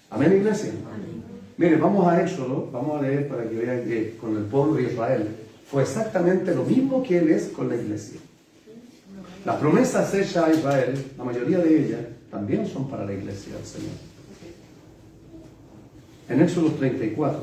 Amén, iglesia. Amén. Mire, vamos a Éxodo, vamos a leer para que vean que con el pueblo de Israel fue exactamente lo mismo que Él es con la iglesia. Las promesas hechas a Israel, la mayoría de ellas, también son para la iglesia del Señor. En Éxodo 34,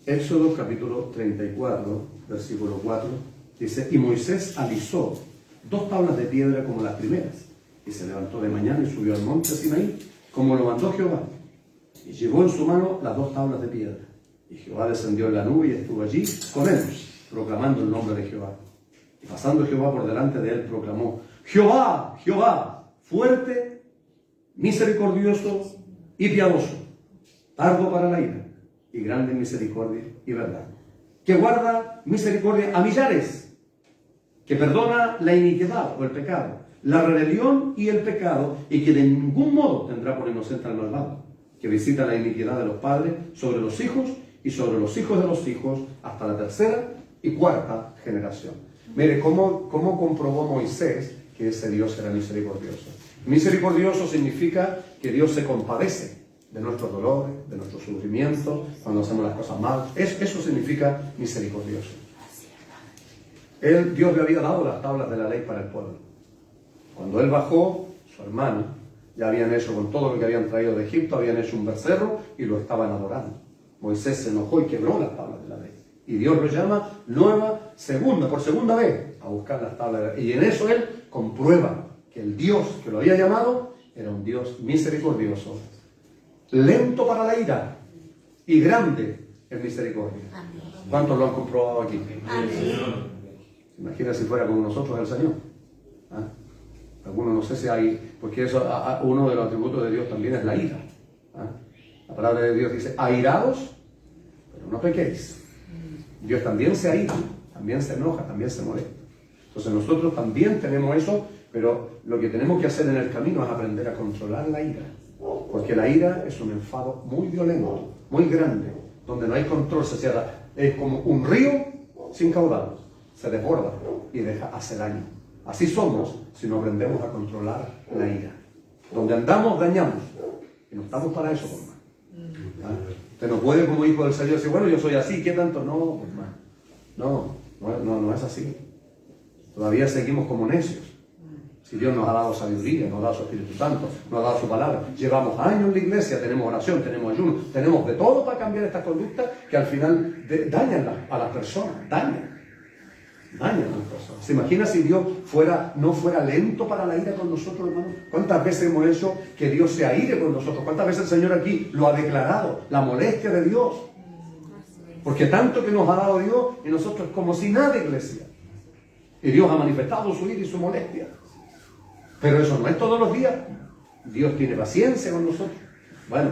Éxodo capítulo 34, versículo 4, dice, y Moisés alisó 2 tablas de piedra como las primeras, y se levantó de mañana y subió al monte Sinaí, como lo mandó Jehová, y llevó en su mano las 2 tablas de piedra. Y Jehová descendió en la nube y estuvo allí con ellos, proclamando el nombre de Jehová. Y pasando Jehová por delante de él, proclamó, Jehová, Jehová, fuerte, misericordioso y piadoso, tardo para la ira, y grande en misericordia y verdad, que guarda misericordia a millares, que perdona la iniquidad o el pecado, la rebelión y el pecado, y que de ningún modo tendrá por inocente al malvado, que visita la iniquidad de los padres sobre los hijos y sobre los hijos de los hijos hasta la tercera y cuarta generación. Mire, ¿cómo comprobó Moisés que ese Dios era misericordioso? Misericordioso significa que Dios se compadece de nuestros dolores, de nuestros sufrimientos, cuando hacemos las cosas mal. Eso significa misericordioso. Dios le había dado las tablas de la ley para el pueblo. Cuando él bajó, su hermano, ya habían hecho con todo lo que habían traído de Egipto, habían hecho un becerro y lo estaban adorando. Moisés se enojó y quebró las tablas de la ley. Y Dios lo llama por segunda vez, a buscar las tablas de la ley. Y en eso él comprueba que el Dios que lo había llamado era un Dios misericordioso, lento para la ira y grande en misericordia. ¿Cuántos lo han comprobado aquí? Amén. Imagina si fuera como nosotros el Señor. ¿Ah? Algunos no sé si hay, porque eso, uno de los atributos de Dios también es la ira. ¿Ah? La palabra de Dios dice, airaos, pero no pequéis. Dios también se aira, también se enoja, también se molesta. Entonces nosotros también tenemos eso, pero lo que tenemos que hacer en el camino es aprender a controlar la ira. Porque la ira es un enfado muy violento, muy grande, donde no hay control, se cierra. Es como un río sin caudal, se desborda y hace daño. Así somos si no aprendemos a controlar la ira. Donde andamos, dañamos. Y no estamos para eso, por más. Usted no puede, como hijo del Señor, decir, bueno, yo soy así, ¿qué tanto? No, por más. No es así. Todavía seguimos como necios. Si Dios nos ha dado sabiduría, nos ha dado su Espíritu Santo, nos ha dado su palabra. Llevamos años en la iglesia, tenemos oración, tenemos ayuno, tenemos de todo para cambiar esta conducta que al final dañan a las personas, dañan a las personas. ¿Se imagina si Dios no fuera lento para la ira con nosotros, hermano? ¿Cuántas veces hemos hecho que Dios se aire con nosotros? ¿Cuántas veces el Señor aquí lo ha declarado? La molestia de Dios. Porque tanto que nos ha dado Dios y nosotros como si nada, iglesia. Y Dios ha manifestado su ira y su molestia. Pero eso no es todos los días. Dios tiene paciencia con nosotros. Bueno,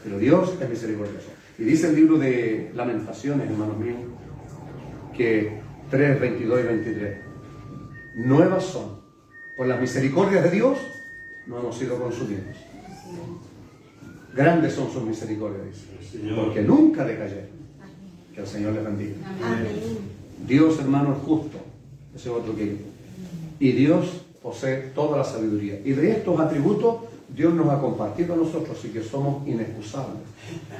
pero Dios es misericordioso. Y dice el libro de Lamentaciones, hermanos míos, que 3, 22 y 23. Nuevas son. Por las misericordias de Dios no hemos sido consumidos. Grandes son sus misericordias, dice. Porque nunca decayeron. Que el Señor les bendiga. Amén. Dios, hermano, es justo. Ese es otro que yo. Y Dios posee toda la sabiduría. Y de estos atributos Dios nos ha compartido a nosotros, así que somos inexcusables.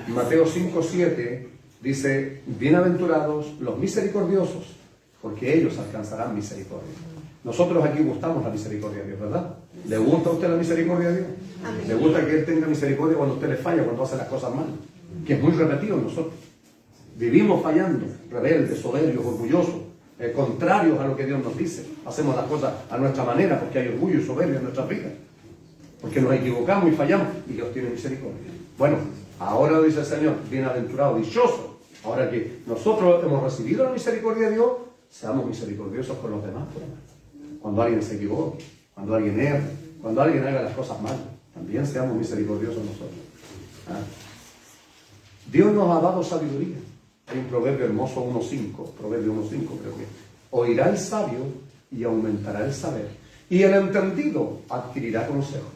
Mateo 5:7 dice, bienaventurados los misericordiosos, porque ellos alcanzarán misericordia. Nosotros aquí gustamos la misericordia de Dios, ¿verdad? ¿Le gusta a usted la misericordia de Dios? Amén. ¿Le gusta que Él tenga misericordia cuando usted le falla, cuando hace las cosas mal? Que es muy repetido en nosotros. Vivimos fallando, rebeldes, soberbios, orgullosos, contrarios a lo que Dios nos dice. Hacemos las cosas a nuestra manera porque hay orgullo y soberbia en nuestras vidas. Porque nos equivocamos y fallamos y Dios tiene misericordia. Bueno, ahora dice el Señor, bienaventurado, dichoso. Ahora que nosotros hemos recibido la misericordia de Dios, seamos misericordiosos con los demás. Cuando alguien se equivoque, cuando alguien erre, cuando alguien haga las cosas mal, también seamos misericordiosos nosotros. Dios nos ha dado sabiduría. Hay un proverbio hermoso 1.5, proverbio 1.5 creo que. Oirá el sabio y aumentará el saber. Y el entendido adquirirá consejo.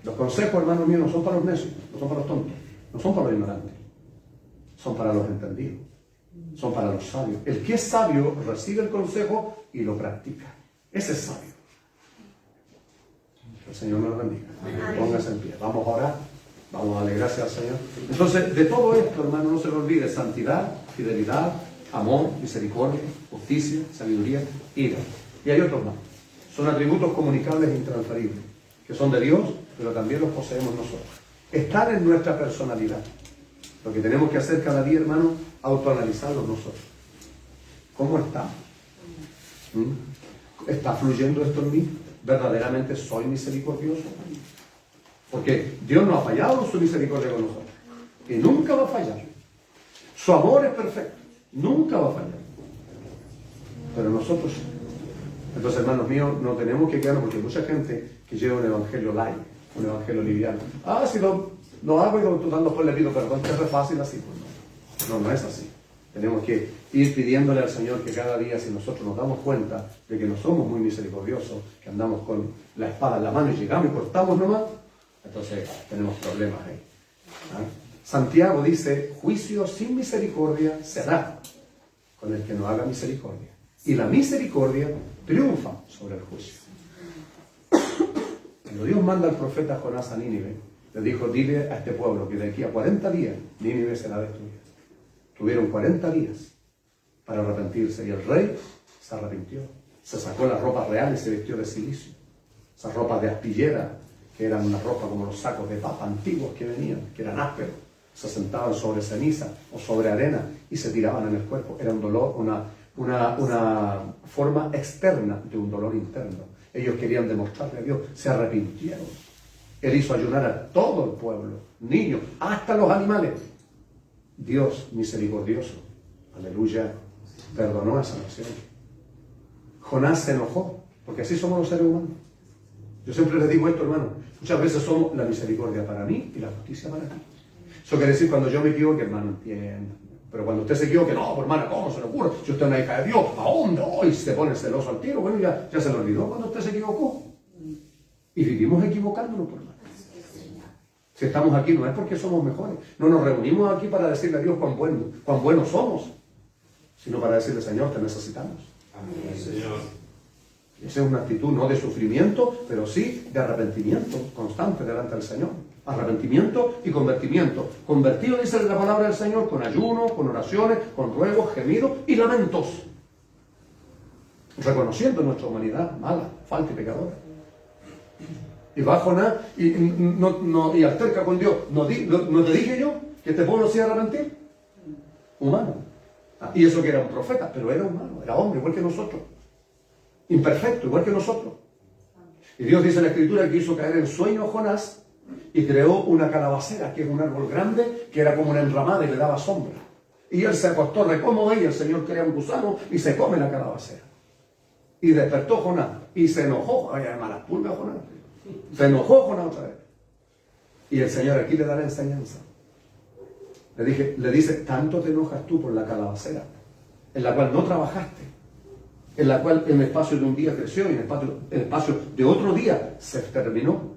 Los consejos, hermanos míos, no son para los necios, no son para los tontos, no son para los ignorantes. Son para los entendidos. Son para los sabios. El que es sabio recibe el consejo y lo practica. Ese es sabio. Que el Señor nos bendiga. Póngase en pie. Vamos a orar. Vamos a darle gracias al Señor. Entonces, de todo esto, hermano, no se le olvide santidad, fidelidad, amor, misericordia, justicia, sabiduría, ira. Y hay otros más. Son atributos comunicables e intransferibles, que son de Dios, pero también los poseemos nosotros. Están en nuestra personalidad. Lo que tenemos que hacer cada día, hermano, autoanalizarlos nosotros. ¿Cómo estamos? ¿Está fluyendo esto en mí? ¿Verdaderamente soy misericordioso? Porque Dios no ha fallado en su misericordia con nosotros. Y nunca va a fallar. Su amor es perfecto. Nunca va a fallar. Pero nosotros sí. Entonces, hermanos míos, no tenemos que quedarnos, porque hay mucha gente que lleva un evangelio light, un evangelio liviano. Si lo hago y total después le pido perdón, que es fácil así. Pues no es así. Tenemos que ir pidiéndole al Señor que cada día, si nosotros nos damos cuenta de que no somos muy misericordiosos, que andamos con la espada en la mano y llegamos y cortamos nomás, entonces tenemos problemas ahí. ¿Ah? Santiago dice, juicio sin misericordia será con el que no haga misericordia. Y la misericordia triunfa sobre el juicio. Cuando Dios manda al profeta Jonás a Nínive, le dijo, dile a este pueblo que de aquí a 40 días Nínive será destruida. Tuvieron 40 días para arrepentirse y el rey se arrepintió. Se sacó las ropas reales y se vistió de cilicio. Esas ropas de aspillera, que eran una ropa como los sacos de papa antiguos que venían, que eran ásperos. Se sentaban sobre ceniza o sobre arena y se tiraban en el cuerpo. Era un dolor, una forma externa de un dolor interno. Ellos querían demostrarle a Dios, se arrepintieron. Él hizo ayunar a todo el pueblo, niños, hasta los animales. Dios misericordioso, aleluya, perdonó a esa nación. Jonás se enojó, porque así somos los seres humanos. Yo siempre les digo esto, hermano, muchas veces somos la misericordia para mí y la justicia para ti. Eso quiere decir, cuando yo me equivoque, hermano, entienda. Pero cuando usted se equivoque, no, pues, hermano, ¿cómo se le ocurre? Si usted es una hija de Dios, ¿a dónde? Hoy se pone celoso al tiro. Bueno, ya se le olvidó cuando usted se equivocó. Y vivimos equivocándonos, por hermano. Si estamos aquí no es porque somos mejores. No nos reunimos aquí para decirle a Dios cuán buenos somos, sino para decirle, Señor, te necesitamos. Amén, Señor. Esa es una actitud no de sufrimiento, pero sí de arrepentimiento constante delante del Señor. Arrepentimiento y convertimiento. Convertido, dice la palabra del Señor, con ayuno, con oraciones, con ruegos, gemidos y lamentos. Reconociendo nuestra humanidad mala, falta y pecadora. Y va Jonás y alterca con Dios. ¿No te dije yo que este pueblo se iba a arrepentir? Humano. Y eso que era un profeta, pero era humano, era hombre, igual que nosotros. Imperfecto, igual que nosotros. Y Dios dice en la Escritura que hizo caer en sueño a Jonás y creó una calabacera, que es un árbol grande, que era como una enramada y le daba sombra. Y él se acostó recómodo y el Señor crea un gusano y se come la calabacera. Y despertó Jonás y se enojó. Ay, malas pulgas, Jonás. Se enojó Jonás otra vez. Y el Señor aquí le da la enseñanza. Le dice, tanto te enojas tú por la calabacera, en la cual no trabajaste, en la cual el espacio de un día creció y el espacio de otro día se terminó.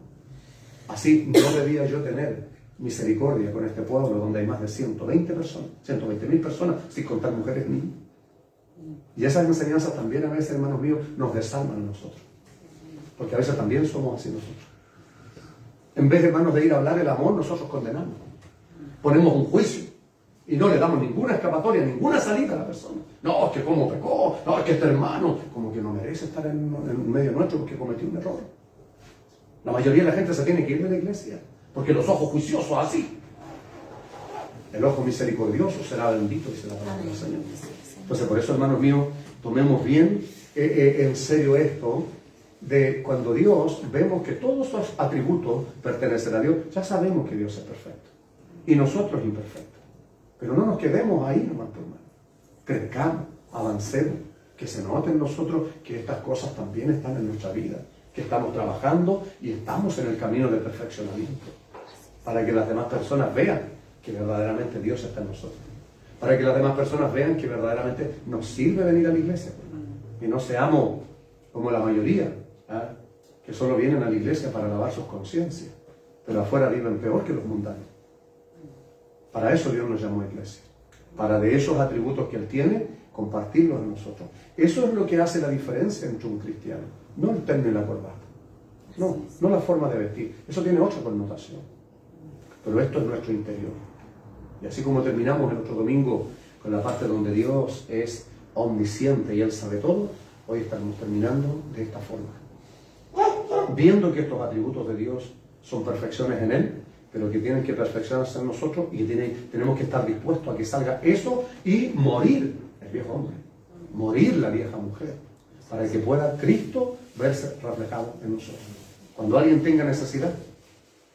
Así no debía yo tener misericordia con este pueblo donde hay más de 120.000 personas, sin contar mujeres ni niños. Y esas enseñanzas también a veces, hermanos míos, nos desarman a nosotros. Porque a veces también somos así nosotros. En vez, hermanos, de ir a hablar el amor, nosotros condenamos. Ponemos un juicio y no le damos ninguna escapatoria, ninguna salida a la persona. No, es que como pecó, no, es que este hermano como que no merece estar en medio nuestro porque cometió un error. La mayoría de la gente se tiene que ir de la iglesia porque los ojos juiciosos así. El ojo misericordioso será bendito, dice la palabra del Señor. Entonces, por eso, hermanos míos, tomemos bien en serio esto de cuando Dios, vemos que todos esos atributos pertenecen a Dios, ya sabemos que Dios es perfecto y nosotros imperfectos. Pero no nos quedemos ahí nomás, por hermano. Crezcamos, avancemos, que se note en nosotros que estas cosas también están en nuestra vida, que estamos trabajando y estamos en el camino del perfeccionamiento, para que las demás personas vean que verdaderamente Dios está en nosotros, para que las demás personas vean que verdaderamente nos sirve venir a la iglesia, y no seamos como la mayoría, que solo vienen a la iglesia para lavar sus conciencias, pero afuera viven peor que los mundanos. Para eso Dios nos llamó a iglesia, para de esos atributos que Él tiene, compartirlos en nosotros. Eso es lo que hace la diferencia entre un cristiano, no el terno y la corbata, no la forma de vestir, eso tiene otra connotación, pero esto es nuestro interior. Y así como terminamos el otro domingo con la parte donde Dios es omnisciente y Él sabe todo, hoy estamos terminando de esta forma, viendo que estos atributos de Dios son perfecciones en Él, pero que tienen que perfeccionarse en nosotros y que tenemos que estar dispuestos a que salga eso y morir el viejo hombre, morir la vieja mujer, para que pueda Cristo verse reflejado en nosotros. Cuando alguien tenga necesidad,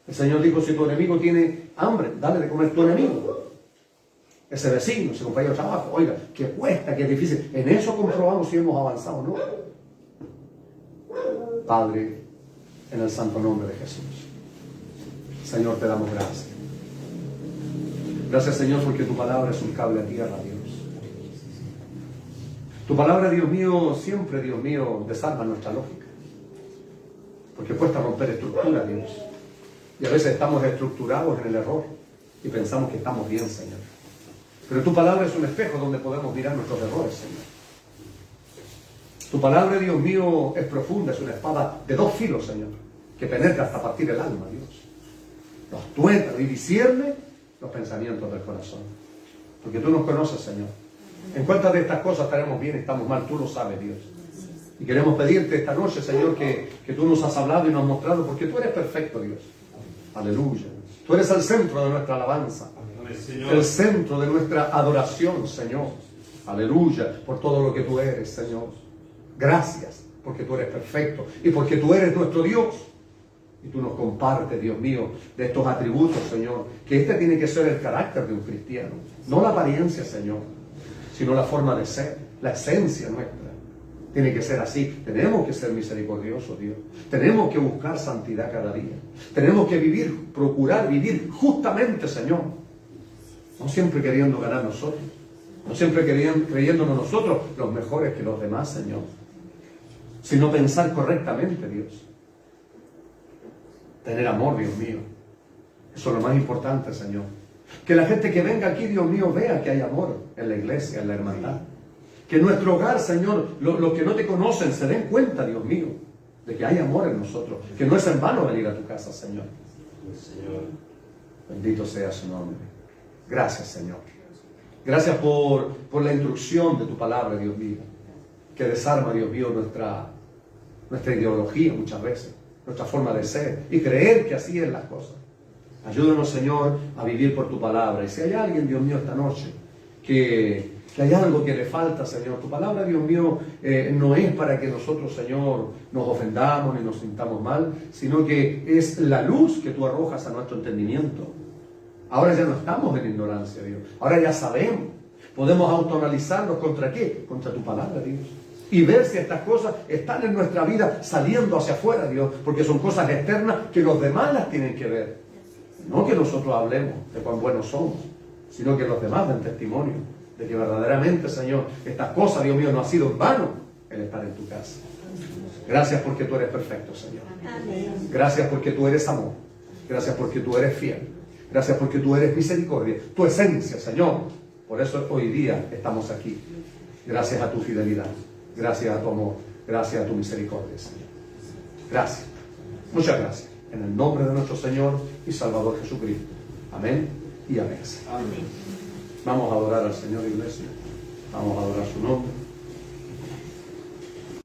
el Señor dijo, si tu enemigo tiene hambre, dale de comer tu enemigo. Ese vecino, ese compañero de trabajo, oiga, que cuesta, que es difícil. En eso comprobamos si hemos avanzado o no. Padre, en el santo nombre de Jesús, Señor, te damos gracias. Gracias, Señor, porque tu palabra es un cable a tierra, Dios. Tu palabra, Dios mío, siempre, Dios mío, desarma nuestra lógica. Porque cuesta romper estructuras, Dios. Y a veces estamos estructurados en el error y pensamos que estamos bien, Señor. Pero tu palabra es un espejo donde podemos mirar nuestros errores, Señor. Tu palabra, Dios mío, es profunda, es una espada de 2 filos, Señor, que penetra hasta partir el alma, Dios. Nos tuerce y discierne los pensamientos del corazón. Porque tú nos conoces, Señor. En cuántas de estas cosas estaremos bien y estamos mal, tú lo sabes, Dios. Y queremos pedirte esta noche, Señor, que tú nos has hablado y nos has mostrado, porque tú eres perfecto, Dios. Aleluya. Tú eres el centro de nuestra alabanza. El centro de nuestra adoración, Señor. Aleluya. Por todo lo que tú eres, Señor. Gracias, porque tú eres perfecto y porque tú eres nuestro Dios. Y tú nos compartes, Dios mío, de estos atributos, Señor, que este tiene que ser el carácter de un cristiano. No la apariencia, Señor, sino la forma de ser, la esencia nuestra. Tiene que ser así. Tenemos que ser misericordiosos, Dios. Tenemos que buscar santidad cada día. Tenemos que vivir, procurar vivir justamente, Señor. No siempre queriendo ganar nosotros. No siempre creyéndonos nosotros los mejores que los demás, Señor. Sino pensar correctamente, Dios. Tener amor, Dios mío. Eso es lo más importante, Señor. Que la gente que venga aquí, Dios mío, vea que hay amor en la iglesia, en la hermandad. Que en nuestro hogar, Señor, los que no te conocen se den cuenta, Dios mío, de que hay amor en nosotros. Que no es en vano venir a tu casa, Señor. Bendito sea su nombre. Gracias, Señor. Gracias por la instrucción de tu palabra, Dios mío. Que desarma, Dios mío, nuestra ideología muchas veces. Nuestra forma de ser y creer que así es las cosas. Ayúdanos, Señor, a vivir por tu palabra. Y si hay alguien, Dios mío, esta noche que hay algo que le falta, Señor, tu palabra, Dios mío, no es para que nosotros, Señor, nos ofendamos ni nos sintamos mal, sino que es la luz que tú arrojas a nuestro entendimiento. Ahora ya no estamos en ignorancia, Dios. Ahora ya sabemos. Podemos autoanalizarnos contra qué, contra tu palabra, Dios. Y ver si estas cosas están en nuestra vida saliendo hacia afuera, Dios, porque son cosas externas que los demás las tienen que ver. No que nosotros hablemos de cuán buenos somos, sino que los demás den testimonio de que verdaderamente, Señor, estas cosas, Dios mío, no ha sido en vano el estar en tu casa. Gracias porque tú eres perfecto, Señor. Gracias porque tú eres amor. Gracias porque tú eres fiel. Gracias porque tú eres misericordia. Tu esencia, Señor. Por eso hoy día estamos aquí. Gracias a tu fidelidad. Gracias a tu amor. Gracias a tu misericordia, Señor. Gracias. Muchas gracias. En el nombre de nuestro Señor y Salvador Jesucristo. Amén y amén. Amén. Vamos a adorar al Señor, iglesia. Vamos a adorar su nombre.